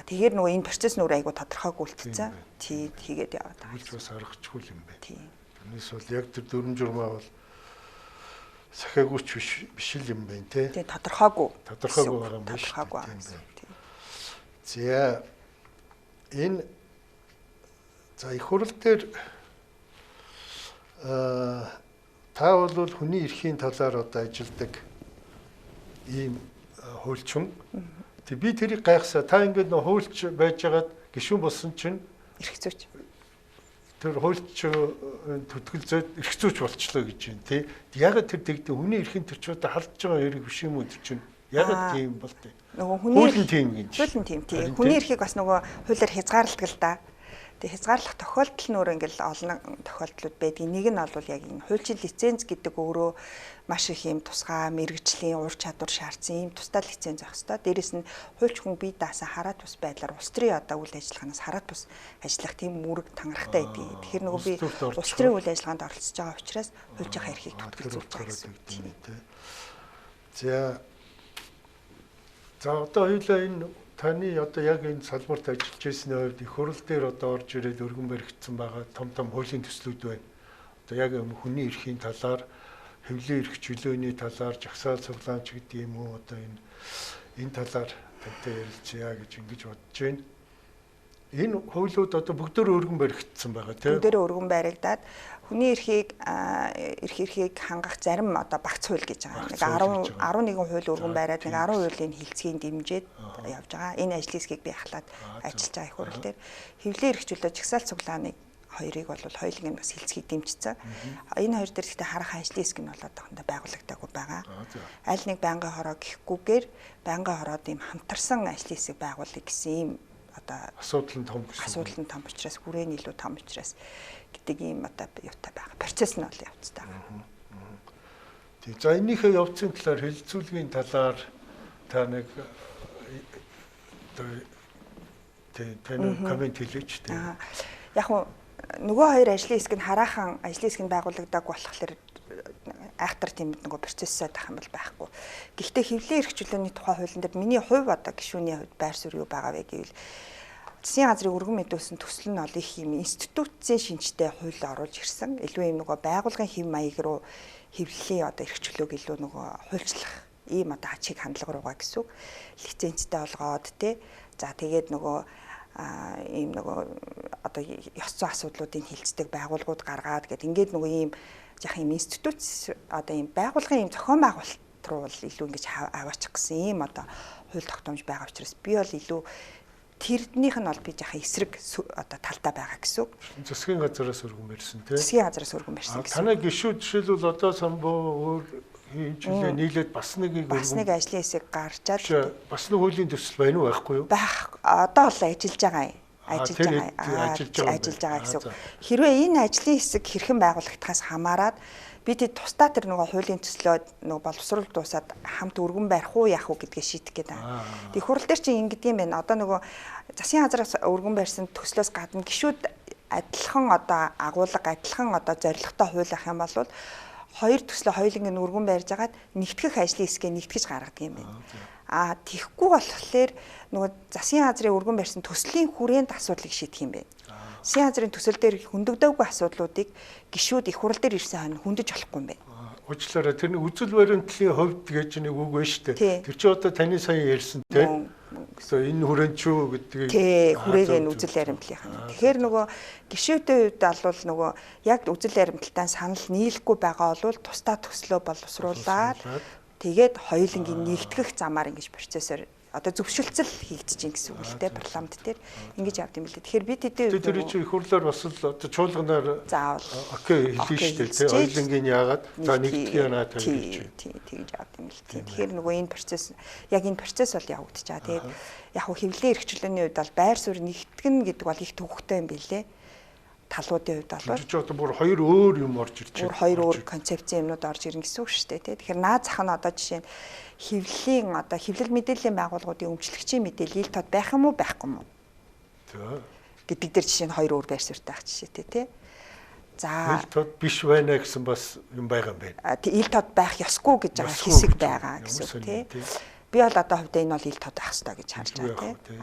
Тэгэхээр нөгөө энэ процесс нөр айгу тодорхойг үлдсэн. Тийм тэгээд яваад байгаа. Үгүй бас аргачлгүй юм байна. Тийм. Тэрнээс бол яг тэр дүрм журмаа бол сахиагүйч биш л юм байна те. Тийм тодорхойгүй байгаа юм биш. Тийм. За энэ за их хурл дээр та бол хүний эрхийн талаар одоо ажилладаг ийм хуульчин. Тэг би тэрийг гайхсаа та ингээд нөө хуульч байжгаад гишүүн болсон чинь эрх зүйч. Тэр хуульч төтгөл зүйд эрх зүйч болчлоо гэж байна тий. Яг тэр тэгдэг хүний эрхийн төрчөд халдж байгаа хэрэг биш юм уу тэр чинь? Яг тийм бол тий. Нөгөө хүний хуулийн тийм гэж. Хуулийн тийм тий. Хүний эрхийг бас нөгөө хуулиар хязгаарладаг л да. Тэг хязгаарлах тохиолдол нөр ингээл олон тохиолдлууд байдаг. Нэг нь бол яг энэ хуульчийн лиценз гэдэг өөрөө маш их юм тусгай мэрэгжлийн ур чадвар шаардсан юм тусдаа лиценз авах хэрэгтэй. Дээрээс нь хуульч хүн бие даасаа хараад бус байдлаар улс төрийн одоо үйл ажиллагаанаас хараад бус ажиллах тийм үүрэг тангарахтай байдаг. Тэгэхээр нөгөө би улс төрийн үйл ажиллагаанд оролцож байгаа учраас хуульчийнхаа эрхийг төтгөлцүүлж байгаа юм тийм. За одоо хоёулаа энэ таны одоо яг энэ салбарт ажиллаж байсны хувьд их хурл дээр одоо орж ирээд өргөн баригдсан байгаа том хуулийн төслүүд байна. Одоо яг хүний эрхийн талаар, хэвлэлийн эрх чөлөөний талаар, жагсаал цуглаанч гэдэг юм уу одоо энэ талаар тантай ярилцъя гэж ингэж бодож байна. Энэ хуулиуд одоо бүгдөө өргөн баригдсан байгаа тийм. Бүгдөө өргөн баригдаад хүний эрхийг хангах зарим одоо багц хууль гэж байгаа. Нэг 11 хууль өргөн бариад нэг 10 хуулийн хилцгийг дэмжиж явж байгаа. Энэ ажлын хэсгийг би ахлаад ажиллаж байгаа их хурл дээр хэвлэлийн эрх чөлөө жагсаал цуглааны хоёрыг бол хоёулын бас хилцгийг дэмжсэн. Энэ хоёр дээр гэхдээ харах ажлын хэсэг нь бол одоохондоо байгуулагдаагүй байгаа. Аль нэг байнгын хороо гэхгүйгээр байнгын хороод ийм хамтарсан ажлын хэсэг байгуулъя гэсэн ийм одоо асуудал нь том учраас хүрээний илүү том учраас гэдэг ийм одоо юутай байгаа. Процесс нь бол явцтай байгаа. Тийм. За энийхээ явцын талаар хэлэлцүүлгийн талаар та нэг таны комент хэлээч тийм. Яг нөгөө хоёр ажлын хэсэг нь хараахан ажлын хэсэг нь байгуулагдаагүй болохоор айхтар тийм нөгөө процесстэй тах юм бол байхгүй. Гэхдээ хэвлэлийн эрх чөлөөний тухай хуулийн дээр миний хувь одоо гишүүний хувьд байр суурь юу байгаа вэ гэвэл засгийн газрыг өргөн мэдүүлсэн төсөл нь ол их юм институцийн шинжтэй хууль оруулж ирсэн. Илүү юм нөгөө байгуулгын хэв маяг руу хэвлэлийн одоо эрх чөлөөг илүү нөгөө хуульчлах ийм одоо ачиг хандлага руугаа гэсэн үг. Лицензтэй олгоод тий. За тэгээд нөгөө ийм нөгөө одоо ёс зүйн асуудлуудыг хилцдэг байгууллагууд гаргаад гэдэг ингээд нөгөө ийм яг юм институт одоо ийм байгуулгын ийм зохион байгуулалт руу л илүү ингэж аваачих гэсэн ийм одоо хууль тогтоомж байгаа учраас би бол илүү тэрнийх нь бол би яхаа эсрэг одоо талдаа байгаа гэсэн үг. Засгийн газараас өргөн барьсан тийм. Засгийн газараас өргөн барьсан гэсэн. Танай гишүүд жишээлбэл одоо самбуу өөр жилээ нийлээд бас нэг ажлын хэсэг гарчаад бас нэг хуулийн төсөл байна уу байхгүй юу? Байх. Одоо бол ажиллаж байгаа юм. Ажиллаж байгаа гэсэн. Хэрвээ энэ ажлын хэсэг хэрхэн байгуулагдахаас хамаарат бид тусдаа тэр нөгөө хуулийн төслөө нөгөө боловсрол дуусаад хамт өргөн барих уу яах уу гэдгээ шийдэх гээд байна. Тэг хурал дээр чинь ингэдэг юм байна. Одоо нөгөө засгийн газраас өргөн барьсан төслөөс гадна гишүүд адилхан одоо агуулга адилхан одоо зорилготой хууль ах юм бол хоёр төслөө хоёуланг нь өргөн барьж агаад нэгтгэх ажлын хэсгээ нэгтгэж гаргадаг юм байна. Тийхгүй болохоор нөгөө засгийн газрын өргөн барьсан төслийн хүрээнд асуудлыг шийдэх юм байна. Засгийн газрын төсөл дээр хөндөгдөөгүй асуудлуудыг гишүүд их хурал дээр ирсэн хойно хөндөж болохгүй юм байна. Уучлаарай, тэр үзэл баримтлалын хувьд гэж нэг үг байна шүү дээ. Тэр чинь одоо таны сая ярьсан тийм. Гэхдээ энэ хүрээнд ч үү гэдгийг хүрээг нь үзэл баримтлалынхаа. Тэгэхээр нөгөө гишүүдийн хувьд алвал нөгөө яг үзэл баримталтай санал нийлэхгүй байгаа бол тусдаа төслөө боловсруулаад тэгээд хоёулангийн нэгтгэх замаар ингэж процессор одоо зөвшөлтсөл хийгдэж чинь гэсэн үг л дээ парламент дээр ингэж явд юм л дээ. Тэгэхээр бид хэдийн тэр чинь их хурлаар бас л одоо чуулганаар заавал окей хэлнэ шүү дээ. Хоёулангийн яагаад за нэгтгэх яана гэж тэгж явд юм л дээ. Тэгэхээр нөгөө энэ процесс яг энэ процесс бол явагдаж байгаа. Тэгээд яг хөө хэвлэлийн эрхчлөөний үед бол байр суурь нэгтгэн гэдэг бол их төвөгтэй юм билээ. Талуудын хувьд бол ч одоо бүр хоёр өөр юм орж ирж байна. Хоёр өөр концепцийн юмнууд орж ирнэ гэсэн үг шүү дээ. Тэгэхээр наад зах нь одоо жишээ нь хэвлэлийн одоо хэвлэл мэдээллийн байгууллагуудын өмчлөгчийн мэдээлэл ил тод байх юм уу байхгүй юм уу? Гэдэг дээр жишээ нь хоёр өөр байр суурьтай ах жишээтэй тий. За ил тод биш байна гэсэн бас юм байгаа юм байна. Ил тод байх ёсгүй гэж байгаа хэсэг байгаа гэсэн үг тий. Би бол одоо хувьдаа энэ бол ил тод байх ёстой гэж харж байгаа тий.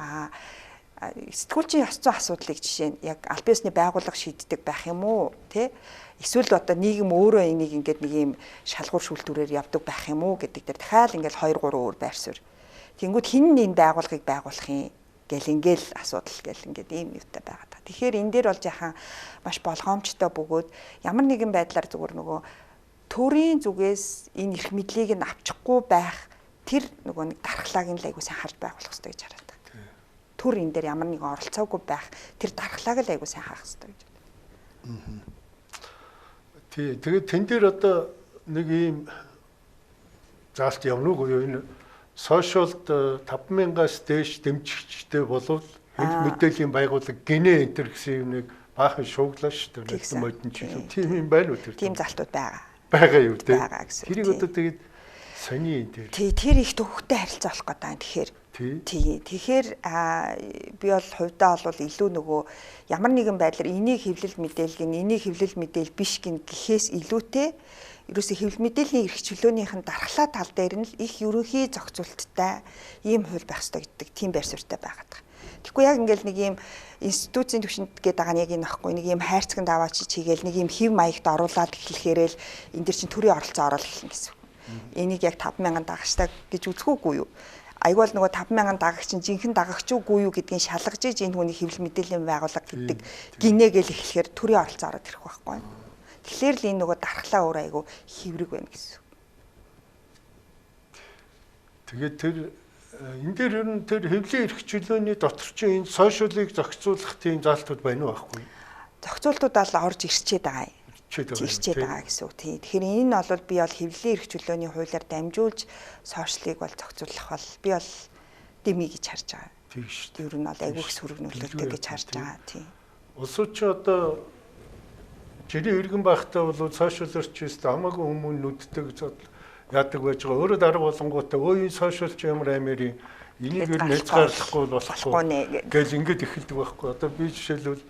Сэтгүүлчийн ёс зүйн асуудлыг жишээ нь яг аль биесны байгууллага шийддэг байх юм уу тий эсвэл одоо нийгэм өөрөө энийг ингээд нэг юм шалгуур шүүлтүүрээр явдаг байх юм уу гэдэг дээр дахиад ингээд 2 3 өөр байр суурь. Тэнгүүд хин энэ байгууллагыг байгуулах юм гэл ингээл асуудал гэл ингээд ийм юутай байгаа та. Тэгэхээр энэ дээр бол яхан маш болгоомжтой бөгөөд ямар нэгэн байдлаар зүгээр нөгөө төрийн зүгээс энэ эрх мэдлийг нь авчихгүй байх тэр нөгөө нэг дархлааг нь л айгуу сайн харж байх болох хэрэгтэй гэж хараад. Төр энэ дээр ямар нэгэн оролцоогүй байх тэр дархлааг л айгуу сайн хаах хэрэгтэй гэж байна. Тэгээд тэн дээр одоо нэг ийм заалт явна уу энэ сошиалд 5,000-аас дээш дэмжигчтэй болвол хэл мэдээллийн байгууллага гинэ энтер гэсэн юм нэг баахан шууглаа шүү дээ. Модон ч юм тийм юм байна уу тэр? Тийм залтууд байгаа. Байгаа юу те? Тэрийг одоо тэгээд сони энэ дээр. Тэр их төвхтэй харилцаа болох гэдэг юм. Тэгэхээр би бол хувьдаа бол илүү нөгөө ямар нэгэн байдлаар энийг хэвлэл мэдээлэл биш гин гэхээс илүүтэй ерөөсөө хэвлэл мэдээллийн эрх чөлөөнийх нь дархлаа тал дээр нь л их ерөнхий зохицуулттай ийм хууль байх ёстой гэдэг тийм байр суурьтай байгаад байгаа. Тэгэхгүй яг ингээл нэг ийм институцийн түвшинд гээд байгаа нэг юм ахгүй нэг ийм хайрцагт аваач чигээл нэг ийм хэв маягт оруулаад эхлэхээрээ л энэ дэр чинь төрийн оролцоо орол эхэлнэ гэсэн. Энийг яг 5,000 дагагчтай гэж үзэхүүгүй юу? Айгуул нөгөө 5,000 дагагч чинь жинхэнэ дагагч үгүй юу гэдгийг шалгаж иж энэ хүний хэвлэл мэдээллийн байгууллага гэдэг гинэгээл эхлэхээр төрийн оролцоо ороод ирэх байхгүй. Тэгэхээр л энэ нөгөө дархлаа өөр айгу хэврэг байна гэсэн. Тэгээд тэр энэ дээр ер нь тэр хэвлэлийн эрх чөлөөний дотор чинь энэ сошиалыг зохицуулах тийм заалтууд байна уу байхгүй? Зохицуултууд бол орж ирчээд байгаа юм. Ирчээд байгаа гэсэн үг тийм. Тэгэхээр энэ нь бол би бол хэвлэлийн эрх чөлөөний хуулиар дамжуулж сошиалыг бол зохицуулах бол би бол дэмий гэж харж байгаа. Тийм шүү дээ. Ер нь бол айгүйх сүрэг нөлөөлтэй гэж харж байгаа тийм. Улсууд ч одоо жирийн иргэн байхдаа бол сошиалор ч үст хамаагүй хүмүүн нүддэг яадаг байж байгаа. Өөрөө дарга болонгуудаа өө энэ сошиал ч ямар амир энийг ер нь хязгаарлахгүй болохгүй гэж ингэж эхэлдэг байхгүй. Одоо би жишээлбэл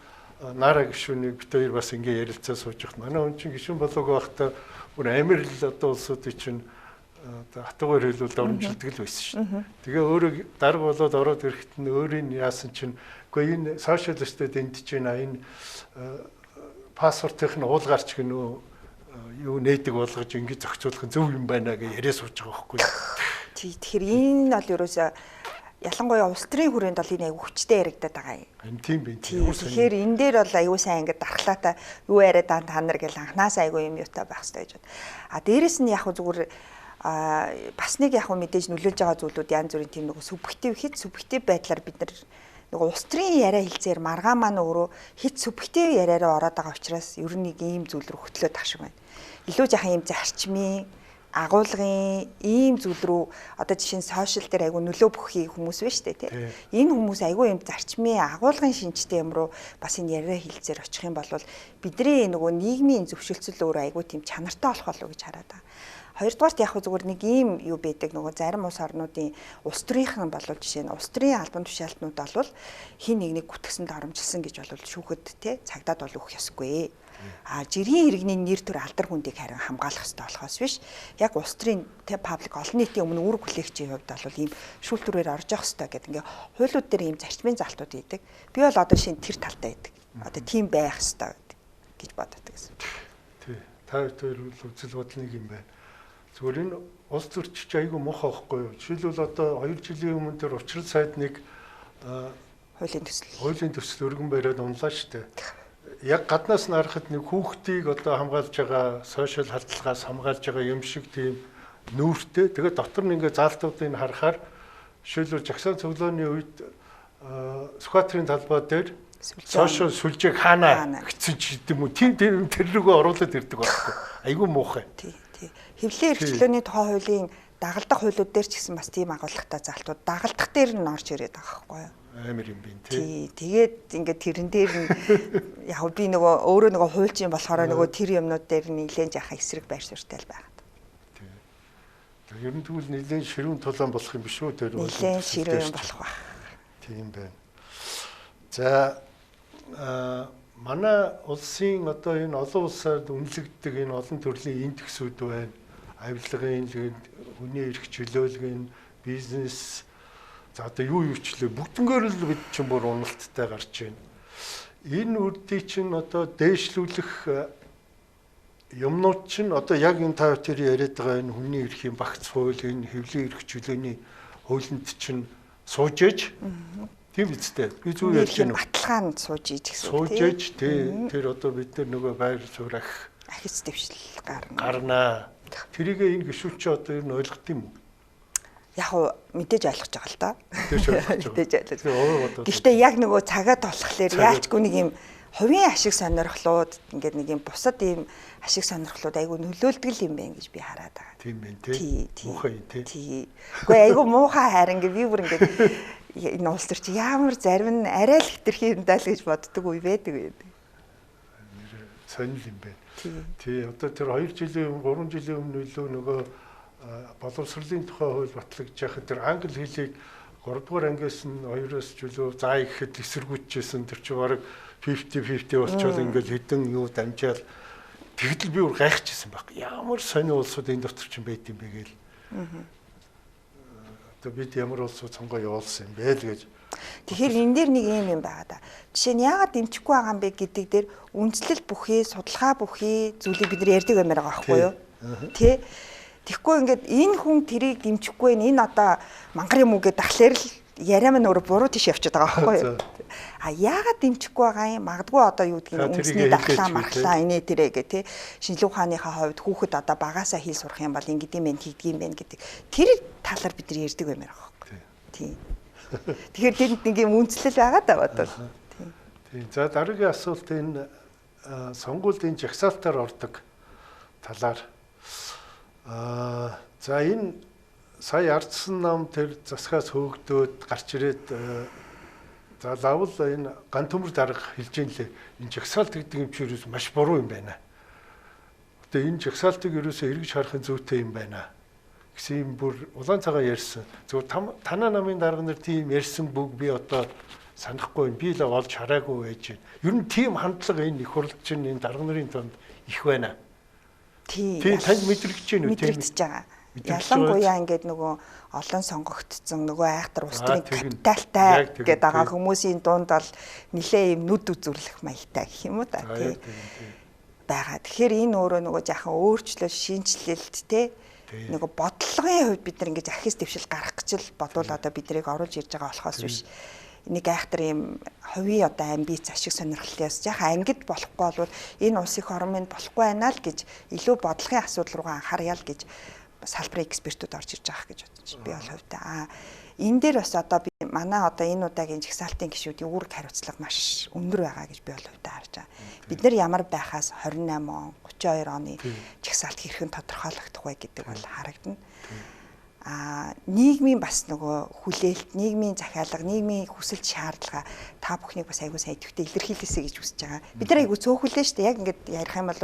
Нара гишүүнийг бит хоёр бас ингээ ярилцаа сууж явах. Манай хүн чинь гишүүн болоогүй байхдаа бүр амир л одоо улсуудыг чинь хатуугаар хэлбэл дормжилдэг л байсан шүү. Тэгээ өөрөө дарга болоод ороод ирэхэд нь өөрийн яасан чинь үгүй энэ сошиалистууд энд чинь энэ паспортын уулгарч гэнөө юу нээдэг болгож ингэ зохицуулах зөв юм байна гэж яриа сууж байгаа байхгүй. Тэгэхээр энэ бол ерөөсөө ялангуяа улс төрийн хүрээнд бол энэ аягүй хүчтэй яригадаад байгаа юм. Тийм бэ. Тэгэхээр энэ дээр бол аягүй сайн ингэ дархлаатай юу яриад та нар гэл анханаас аягүй юм юутай байх хэрэгтэй гэж байна. Дээрэс нь яг зүгээр бас нэг яг мэдээж нөлөөлж байгаа зүйлүүд янз бүрийн тийм нэг субъектив байдлаар бид нар нэг улс төрийн яриа хэлцээр маргаан маань өөрөө хит субъектив яриараа ороод байгаа учраас ер нь нэг ийм зүйл рүү хөтлөөд ах шиг байна. Илүү жаахан ийм зарчмын агуулгын ийм зүйл рүү одоо жишээ нь сошиал дээр айгүй нөлөө бүхий хүмүүс байна шүү дээ тийм. Энэ хүмүүс айгүй ийм зарчмын агуулгын шинжтэй юм руу бас энэ яриа хэлцээр очих юм бол бидний нөгөө нийгмийн зөвшөлтсөл өөр айгүй тийм чанартай болох болов уу гэж хараад байгаа. Хоёрдугаарт яг зүгээр нэг ийм юу байдаг нөгөө зарим улс орнуудын улс төрийнх нь болов жишээ нь улс төрийн албан тушаалтнууд болвол хин нэг гүтгсэнд оромжилсан гэж болвол шүүхэд те цагдаад бол өгөх ёсгүй. Жирийн иргэний нэр төр алдар хүндийг харин хамгаалах хэрэгтэй болохоос биш. Яг улс төрийн паблик олон нийтийн өмнө үүрэг хүлээгчийн хувьд бол ийм шүүлтүрээр орж явах хэрэгтэй гэдэг ингээ хуулиуд дээр ийм зарчмын залтууд идэг. Би бол одоо шинэ тэр талтай байдаг. Одоо тийм байх хэрэгтэй гэж боддог гэсэн. Тий. Та хоёр үзэл бодол нэг юм байна. Зүгээр энэ улс төрчич айгүй муухай байхгүй юу? Жишээлбэл одоо 2 жилийн өмнө тэр учрал сайд нэг хуулийн төсөл өргөн бариад унлаа штэ. Яг гаднаас нь харахад нэг хүүхдийг одоо хамгаалж байгаа сошиал халдлагаас хамгаалж байгаа юм шиг тийм нүүртэй. Тэгээд дотор нь ингээ заалтуудыг харахаар жишээлбэл жагсаан цуглааны үед Сүхбаатарын талбай дээр сошиал сүлжээг хаана гिचсэн ч гэдэм үү. Тийм тэр рүүгээ оруулаад ирдэг байхгүй. Айгүй муухай. Тий. Хэвлэлийн эрхчлөөний тухай хуулийн дагалдах хуулиуд дээр ч гэсэн бас тийм агуулгатай залтууд дагалдах дээр нь орж ирээд байгаа байхгүй юу? Амар юм бин тий. Тэгээд ингээд тэрэн дээр нь яг би өөрөө хуульчин болохоор тэр юмнууд дээр нэлээд яхаа эсрэг байр суурьтай л байгаа. Тий. Ер нь тэгвэл нэлээд ширүүн тулаан болох юм биш үү тэр бол? Нэлээд ширүүн болох ба. Тийм байна. За манай улсын одоо энэ олон улсад үнэлэгддэг энэ олон төрлийн индексүүд байна. Авилгын, хүний эрх чөлөөлгын, бизнес за одоо юу ч лээ бүгднгээр л бид чинь бүр уналттай гарч байна. Энэ үрдийг чинь одоо дээшлүүлэх юмнууд чинь одоо яг энэ та хоёр яриад байгаа энэ хүний эрхийн багц хууль, энэ хэвлэлийн эрх чөлөөний хуулинд чинь сууж ээж тийм үстэй. Би зүг ярьж байна. Баталгаанд сууж ээж гэсэн. Сууж ээж тий. Тэр одоо бид нар байр суурь ахиц дэвшил гарнаа. Тэрийг энэ гişүнч одоо ер нь ойлгох юм уу? Яг уу мэдээж ойлгож байгаа л да. Мэдээж ойлгож. Гэхдээ яг цагаад болохоор яачгүй нэг юм хувийн ашиг сонирхлууд ингээд нэг юм бусад ийм ашиг сонирхлууд айгүй нөлөөлдөг юм байна гэж би хараад байгаа. Тийм байна тий. Муухай тий. Гэхдээ айгүй муухай харин ингээд би бүр ингээд энэ улс төр чи ямар зарим нь арай л хитрхи юм даа л гэж боддог үе байдаг. Сонир юм байна. Тий. Одоо тэр 2 жилийн 3 жилийн өмнө илүү боловсролын тухай хууль батлагдж байхад тэр англи хэлийг 3 дугаар ангиас нь 2-оос чөлөө заа ихэд эсэргүүцчихсэн тэр чи бараг 50-50 болчихвол ингээл хэдэн юу дамжаал тэгдэл би өөр гайхчихсан баг. Ямар сони улсууд энэ дотор ч юм байт юм бэ гээл. Одоо бид ямар улсууд сонгоо явуулсан юм бэ л гэж. Тэгэхээр энэ дээр нэг юм байгаа да. Жишээ нь яагаад дэмжихгүй байгаа юм бэ гэдэг дээр үндэслэл бүхий, судалгаа бүхий зүйлийг бид нар ярьдаг юмар байгаа байхгүй юу? Тэ? Тэгэхгүй ингээд энэ хүн тэрийг дэмжихгүй энэ одоо мангар юм уу гэдэг дахлаар л яриа маань өөрөө буруу тийш явчихад байгаа байхгүй юу? Яагаад дэмжихгүй байгаа юм? Магадгүй одоо юу гэдгийг үндэсний дархлаа мархлаа инээ тэрэ гэх тэ шинжлэх ухааныхаа хувьд хүүхэд одоо багаасаа хэл сурах юм бол ингэдэм байх тэгдэм байх гэдэг. Тэр талаар бид нар ярьдаг юмар байгаа байхгүй юу? Тийм. Тэгэхээр тэнд нэг юм үндэслэл байгаа даа бодвол. Тийм. За дараагийн асуулт энэ сонгуулийн жагсаалтаар ордог талаар. За энэ сая ардсан нам тэр засгаас хөөгдөөд гарч ирээд за лавл энэ ган төмөр дарга хэлж юм лээ. Энэ жагсаалт гэдэг юм чи ерөөс маш буруу юм байна. Одоо энэ жагсаалтыг ерөөсөө эргэж харахын зүйтэй юм байна гэсэн юм бүр улаан цагаан ярьсан. Зөвхөн танаа намын дарга нар тийм ярьсан бүг би одоо санахгүй би л олж хараагүй байж байна. Ер нь тийм хандлага энэ их хурлч энэ дарга нарын тунд их байна. Тийм танд мэдрэгдэж байна уу? Мэдрэгдэж байгаа. Ялангуяа ингээд олон сонгогдсон айхтар улс төрийн капиталтай гэдэг байгаа хүмүүсийн дунд бол нэлээ юм нүд үзүрлэх маягтай гэх юм уу та тий байгаа. Тэгэхээр энэ өөрөө жаахан өөрчлөлт шинжилэлт тий бодлогын хувьд бид нар ингээд ахис дэвшил гарах гэж л бодвол одоо бид нарыг оруулж ирж байгаа болохоос биш. Нэг айхтар юм хувийн одоо амбиц ашиг сонирхлоос жаахан ангид болохгүй болвол энэ улс их орон минь болохгүй байна л гэж илүү бодлогын асуудал руугаа анхаарьяа л гэж салбарын экспертүүд орж ирж байгаа гэж бодож би бол хувьдаа энэ дээр бас одоо би манай одоо энэ удаагийн жагсаалтын гишүүдийн үүрэг хариуцлага маш өндөр байгаа гэж би бол хувьдаа харж байгаа. Бид нар ямар байхаас 28 он 32 оны жагсаалт хэрхэн тодорхойлогдох вэ гэдэг бол харагдана. нийгмийн бас нөгөө хүлээлт, нийгмийн захиалга, нийгмийн хүсэл шаардлага та бүхнийг бас айгуу сайн идэвхтэй илэрхийлээсэй гэж хүсэж байгаа. Бид нар айгуу цөөхөлөө шүү дээ. Яг ингээд ярих юм бол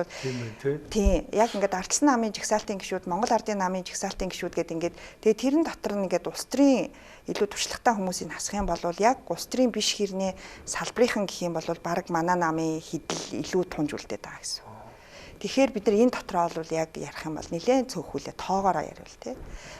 тийм яг ингээд Ардчилсан намын жагсаалтын гишүүд, Монгол Ардын намын жагсаалтын гишүүд гэдэг ингээд тэгээ тэрэн дотор нь ингээд улс төрийн илүү туршлагатай хүмүүсийг хасах юм бол яг улс төрийн биш хэрнээ салбарынхан гэх юм бол баг манай намын хідэл илүү тунж үлдээд байгаа гэсэн. Тэгэхээр бид нар энэ дотроо бол яг ярих юм бол нэлээд цөөхүүлээ тоогоороо ярил тий.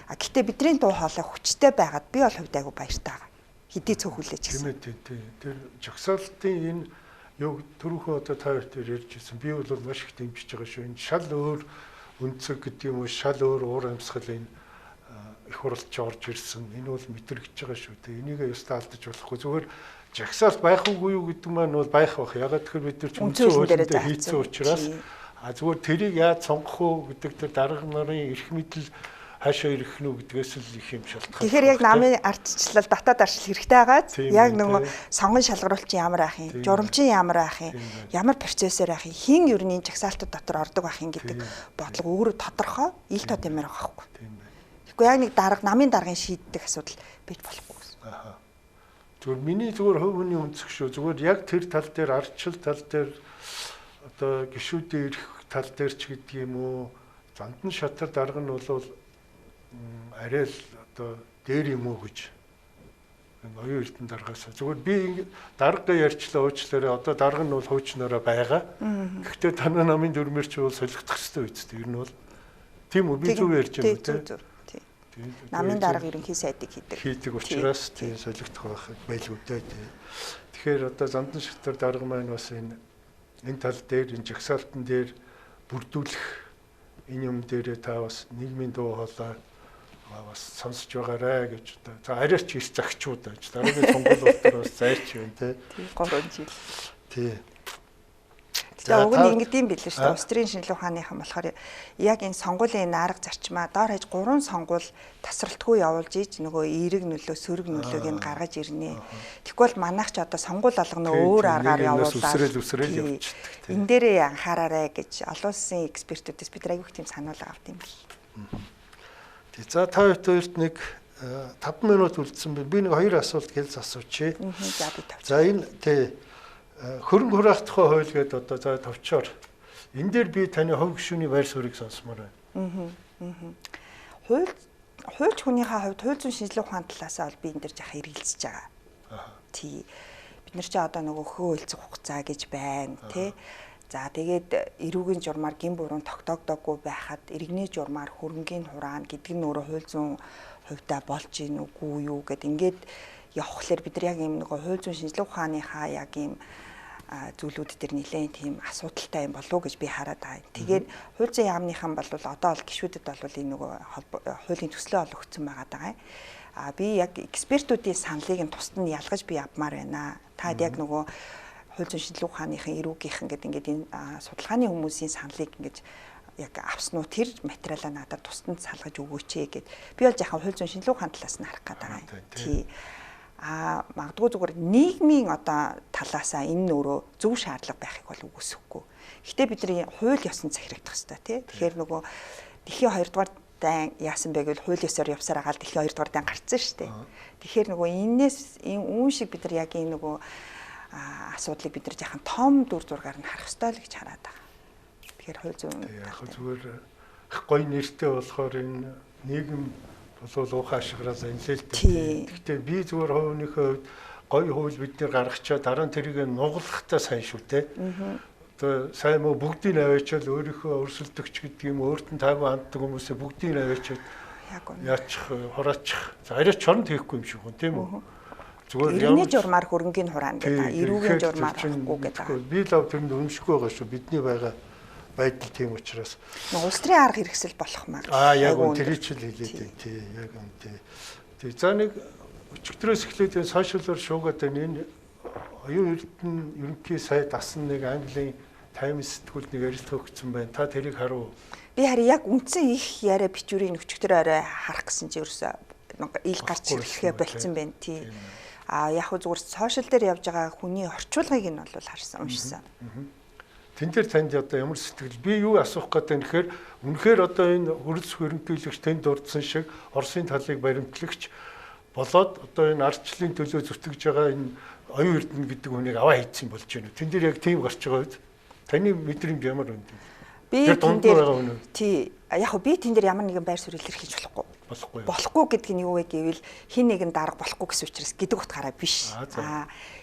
Гэтэ бидний дуу хоолой хүчтэй байгаад би бол хувьд айгу баяртай байгаа. Хэдий цөөхүүлээ ч гэсэн. Тийм. Тэр жагсаалтын энэ юу түрүүхөө одоо та хоёр ярьжсэн. Би бол маш их дэмжиж байгаа шүү. Энэ шал өөр өнцөг гэдэг юм уу, шал өөр уур амьсгал энэ их хуралч орж ирсэн. Энэ бол мэдрэгдэж байгаа шүү. Тэ энийг ястаа алдаж болохгүй. Зүгээр жагсаалт байх уугүй юу гэдэг маань бол байх бах. Ягаад тэгэхээр бид нар ч үндсэн хуулиндаа хийцэн учраас зүгээр тэрийг яаж сонгох уу гэдэг тэр дарга нарын эрх мэдэл хаашаа ирэх нь гэдгээс л их юм шалтгаан. Тэгэхээр яг намын ардчлал, дотоод арчил хэрэгтэй байгаад яг нөгөө сонгон шалгаруулчин ямар ах юм, журамчин ямар ах юм, ямар процессор ах юм, хин ерний жагсаалтууд дотор ордог ах юм гэдэг бодлого өөрөө тодорхой, ил тод юмэр байгаа байхгүй. Тэгэхгүй яг нэг дарга, намын даргын шийддэг асуудал бий болохгүй гэсэн. Зүгээр миний зүгээр хувь хүний өнцөг шүү. Зүгээр яг тэр тал дээр ардчил тал дээр одоо гишүүдийн ирэх тал дээр ч гэдэг юм уу, зандан шатар дарга нь бол арай л одоо дээр юм уу гэж оюун эрдэнэ даргаас зүгээр би дарга ярьчлаа уучлаарай одоо дарга нь бол хуучнаараа байгаа. Гэхдээ танай намын дүрмээр ч бол солигдох хэрэгтэй үсттэй ер нь бол тийм үү би зөв ярьж байгаа тийм. Намын дарга ерөнхий сайдыг хийдэг учраас тийм солигдох байлгүй дээ. Тэгэхээр одоо зандан шатар дарга маань бас энэ тал дээр энэ жагсаалтан дээр бүрдүүлэх энэ юм дээр та бас нийгмийн дуу хоолой бас сонсож байгаарэ гэж одоо за арайч их загчууд байж дараагийн сонгуулиудаар бас зайч юм те 3 жил тий. За уг нь ингэдэм билээ шүү дээ. Улс төрийн шинжилгээ ухааныхан болохоор яг энэ сонгуулийн арга зарчмаа доор хаяж 3 сонгуул тасралтгүй явуулж ийж нөгөө эерэг нөлөө, сөрөг нөлөөг нь гаргаж ирнэ. Тэгвэл манайх ч одоо сонгуул болгоно өөр аргаар явуулаад үсрэл явчихдаг. Энэ дээрээ анхаараарай гэж олон улсын экспертүүдээс бид аягүй их тийм сануулга авт юм бэл. Тэг. За та хоёрт нэг 5 минут үлдсэн би нэг 2 асуулт хэлж асуучих. За энэ тий хөрөнгө хураалтын хууль гэдэг одоо за товчоор энэ дээр би таны хувь гишүүний байр суурийг сонсомоор байна. Хуульч хүнийхээ хувьд хууль зүйн шинжилгээ ухааны талаас бол би энэ дээр жаахан эргэлзэж байгаа. Тий. Бид нар ч одоо нөгөө хөөөлцөх хугацаа гэж байна тий. За тэгээд эрүүгийн журмаар гин буруу тогтоогдоогүй байхад иргэний журмаар хөрөнгийн хураана гэдэг нь өөрөө хууль зүйн хувьдаа болж ийн үгүй юу гэд ингээд явхлаар бид нар яг юм нөгөө хууль зүйн шинжилгээ ухааныхаа яг юм зүйлүүд дээр нэлээд тийм асуудалтай юм болов уу гэж би хараад байгаа. Тэгээд хууль зүйн яамныхан бол одоо бол гишүүдэд бол энэ нөгөө хуулийн төслөө ол өгсөн байгаа даа. Би яг экспертүүдийн саналыг нь тусад нь ялгаж би авмаар байна. Таад яг нөгөө хууль зүйн шинжилгээ ухааныхан эрүүгийнхэн гэдэг ингээд энэ судалгааны хүмүүсийн саналыг ингээд яг авсан уу тэр материалаа надад тусад нь салгаж өгөөч гэд би бол жаахан хууль зүйн шинжилгээ ухааны талаас нь харах гэдэг. Тий. Магадгүй зүгээр нийгмийн одоо талаасаа энэ нөрөө зөв шаардлага байхыг бол үгүйсэхгүй. Гэхдээ бидний хууль ёсонд захирагдах хэрэгтэй тий. Тэгэхээр нөгөө дэлхийн 2 дугаар дан яасан бэ гэвэл хууль ёсоор явсаар агаал дэлхийн 2 дугаар дан гарцсан шүү дээ. Тэгэхээр нөгөө энэс энэ үүн шиг бид нар яг энэ нөгөө асуудлыг бид нар жаахан том дүр зургаар нь харах хэрэгтэй л гэж хараад байгаа. Тэгэхээр хууль зүйн яг зүгээр их гоё нэртэй болохоор энэ нийгэм болов уухай ашиграас инлээлтэй. Гэхдээ би зүгээр хувийнхөө хувьд гоё хууль бид нэр гаргачаа дараа нь тэрийг нугалахтай сайн шүү те. Одоо сайн мө бүгдийг аваачаал өөрийнхөө өрсөлдөгч гэдэг юм өөрт нь таагүй ханддаг хүмүүсээ бүгдийг аваачаад яачих хураачих. За арай чорнд хийхгүй юм шиг хүн тийм үү? Зүгээр иргэний журмаар хөрөнгийн хураана гэдэг. Эрүүгийн журмаар авахгүй гэдэг. Би л тэнд өмшгүй байгаа шүү. Бидний байгаа байдал тийм учраас улс төрийн арга хэрэгсэл болох маа. Яг тэр чил хэлээд байна тий. Яг үнтэй. Тэг за нэг өчигдрөөс эхлээд сошиалор шуугаад байна. Энэ оюун эрдэнэ ерөнхий сайд асан нэг Английн Times сэтгүүлд нэг ярилцлага өгсөн байна. Та тэрийг харав уу? Би харин яг үндсэн их яриа бичвэрийг өчигдөр орой харах гэсэн чи ерөөсөө ил гарч ирэхээ болцсон байна тий. Яг хөө зүгээр сошиал дээр явж байгаа хүний орчуулгыг нь бол харсан уншсан. Тэн дээр танд одоо ямар сэтгэл би юу асуух гэдэг нь тэгэхээр үнэхээр одоо энэ хөрөлс хөрөнгөлөгч тэнд дурдсан шиг Оросын талыг баримтлагч болоод одоо энэ ардчлалын төлөө зүтгэж байгаа энэ оюун эрдэнэ гэдэг хүнийг аваа хийцэн болж байна. Тэн дээр яг тийм гарч байгаа үед таны мэдрэмж ямар вэ? Би тэн дээр тий яг би тэн дээр ямар нэгэн байр суурь илэрхийлж болохгүй. Болохгүй гэдэг нь юу вэ гэвэл хин нэгэн дарга болохгүй гэсэн учраас гэдэг утгаараа биш.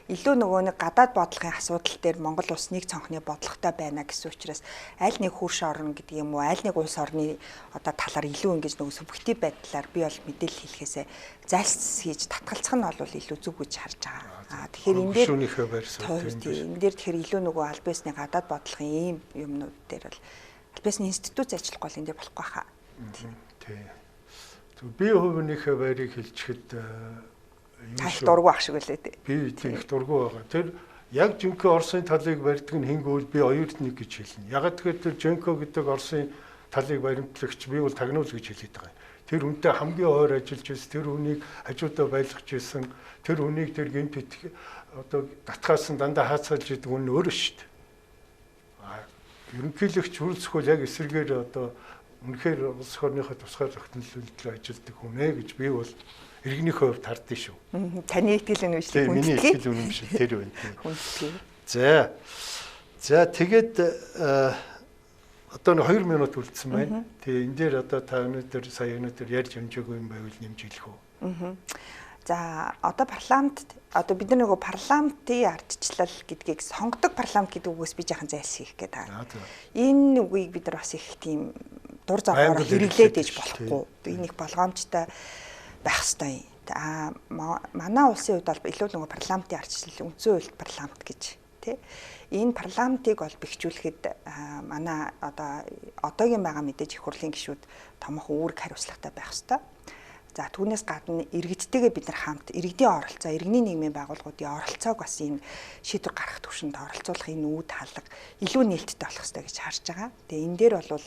Илүү нөгөө нэг гадаад бодлогын асуудал дээр Монгол улс нэг цонхны бодлоготой байна гэсэн учраас аль нэг хөрш орно гэдэг юм уу, аль нэг улс орны одоо талаар илүү ингэж нөгөө субъектив байдлаар би бол мэдээлэл хэлэхээсээ зайлсхийж татгалцах нь бол илүү зүг гэж харж байгаа. Тэгэхээр энэ дээр энэ дээр тэгэхээр илүү нөгөө аль биесны гадаад бодлогын ийм юмнууд дээр бол аль биесны институт ажиллахгүй бол энэ дээр болохгүй хаа. Тийм. Би хувийнхээ байрыг хэлчихэд их дургу ах шиг үлээ дээ. Би их дургу байгаа. Тэр яг жинхэнэ Оросын талыг барьдаг нь хингүүл би оюутныг гэж хэлнэ. Ягаад тэгэхээр тэр Жөнкө гэдэг Оросын талыг баримтлагч би бол тагнуул гэж хэлээд байгаа юм. Тэр үнтэй хамгийн ойр ажиллаж байсан, тэр хүнийг хажуудаа байлгаж байсан, тэр хүнийг тэр гэмт одоо татгаас нь дандаа хаацаалж идэг нь өөрөө шүү дээ. Ерөнхийлөгч хөрөлцөхөл яг эсрэгээр одоо үнэхээр улс орныхоо тусгай тогтнолтой ажилладаг хүн гэж би бол иргэнийхээ хувьд хардсан шүү. Таны итгэл үнэмшлийг хүндэтгэе. Миний итгэл үнэмшил тэр байна. Хүндэтгэе. За тэгээд одоо 2 минут үлдсэн байна. Тэгээ энэ дээр одоо та өнөөдөр сая өнөөдөр ярьж өнжөөгүй юм байвал нэмж хэлэх үү? За одоо парламент одоо бид нар нөгөө парламентын ардчлал гэдгийг сонгодог парламент гэдэг үгээс би жаахан зайлсхийх гээд байгаа. Энэ үгийг бид нар бас их тийм дур зоргоор хэрэглээд ээж болохгүй. Энэ их болгоомжтой байх ёстой. Манай улсын хувьд бол илүү нөгөө парламентын ардчлал үндсэн хуульд парламент гэж тий. Энэ парламентыг бол бэхжүүлэхэд манай одоогийн байгаа мэдээж их хурлын гишүүд томоохон үүрэг хариуцлагатай байх ёстой. За түүнээс гадна иргэдтэйгээ бид нар хамт иргэдийн оролцоо, иргэний нийгмийн байгууллагуудын оролцоог бас энэ шийдвэр гаргах түвшинд оролцуулах энэ үүд хаалга илүү нээлттэй болох ёстой гэж харж байгаа. Тэгээ энэ дээр бол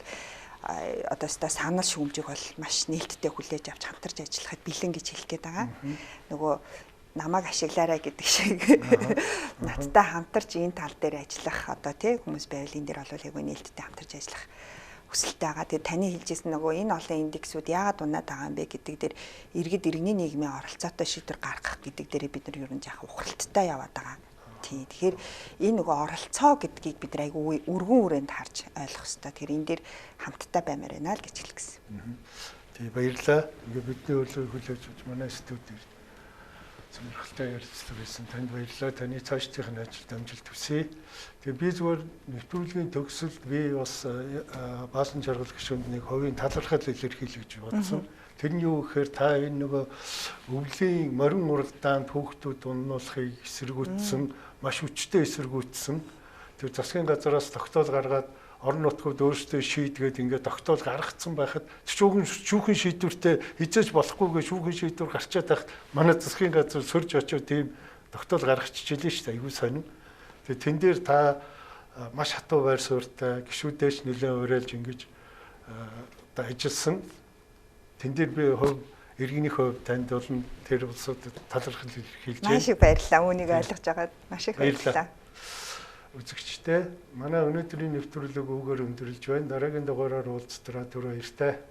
одоо санал шүүмжийг бол маш нээлттэй хүлээж авч хамтарч ажиллахад бэлэн гэж хэлэх гээд байгаа. Нөгөө намайг ашиглаарай гэдэг шиг надтай хамтарч энэ тал дээр ажиллах одоо тий хүмүүс байвал энэ дээр бол яг нээлттэй хамтарч ажиллах хүсэлтэй байгаа. Тэгээ таны хэлжсэн нөгөө энэ олон индексүүд яагаад унаад байгаа юм бэ гэдэг дээр иргэд иргэний нийгмийн оролцоотой шийдвэр гаргах гэдэг дээр бид нар ер нь яах ухралттай яваад байгаа. Тий. Тэгэхээр энэ нөгөө оролцоо гэдгийг бид нар айгүй өргөн хүрээнд харж ойлгох хэрэгтэй. Тэгэхээр энэ дээр хамтдаа баймаар байна л гэж хэлэх гэсэн. Тий баярлалаа. Ингээ бидний өглөө хүлээж авч манай студид сонирхолтой ярилцлага хийсэн. Танд баярлалаа. Таны цаашдын ажилд амжилт хүсье. Тэгээ би зүгээр нэвтрүүлгийн төгсөлд би бас баасан жаргал гишүүнд нэг хувийн талархал илэрхийлэх гэж бодсон. Тэр нь юу гэхээр та энэ нөгөө өвлийн морин уралдаанд хүүхдүүд унуулахыг эсэргүүцсэн, маш хүчтэй эсэргүүцсэн. Тэр засгийн газараас тогтоол гаргаад орон нутгууд өөрсдөө шийдгээд ингээд тогтоол гаргацсан байхад шүүхэн шийдвэртэй хизээж болохгүйгээ шүүхэн шийдвэр гарчаад байхад манай засгийн газар сөрж очиод тийм тогтоол гаргачихжээ шүү дээ. Аюу сонин. Тэгээ тэн дээр та маш хатуу байр суурьтай гишүүдээч нэлээд уриалж ингэж одоо ажилласан. Тэн дээр би иргэний хувьд танд болон тэр улсуудад талархал илэрхийлж байна. Маш их баярлалаа. Үүнийг ойлгож байгаад маш их баярлалаа. Үзэгчтэй манай өнөөдрийн нэвтрүүлэг үгээр өндөрлөж байна. Дараагийн дугаараар уулзтраа түр баяртай.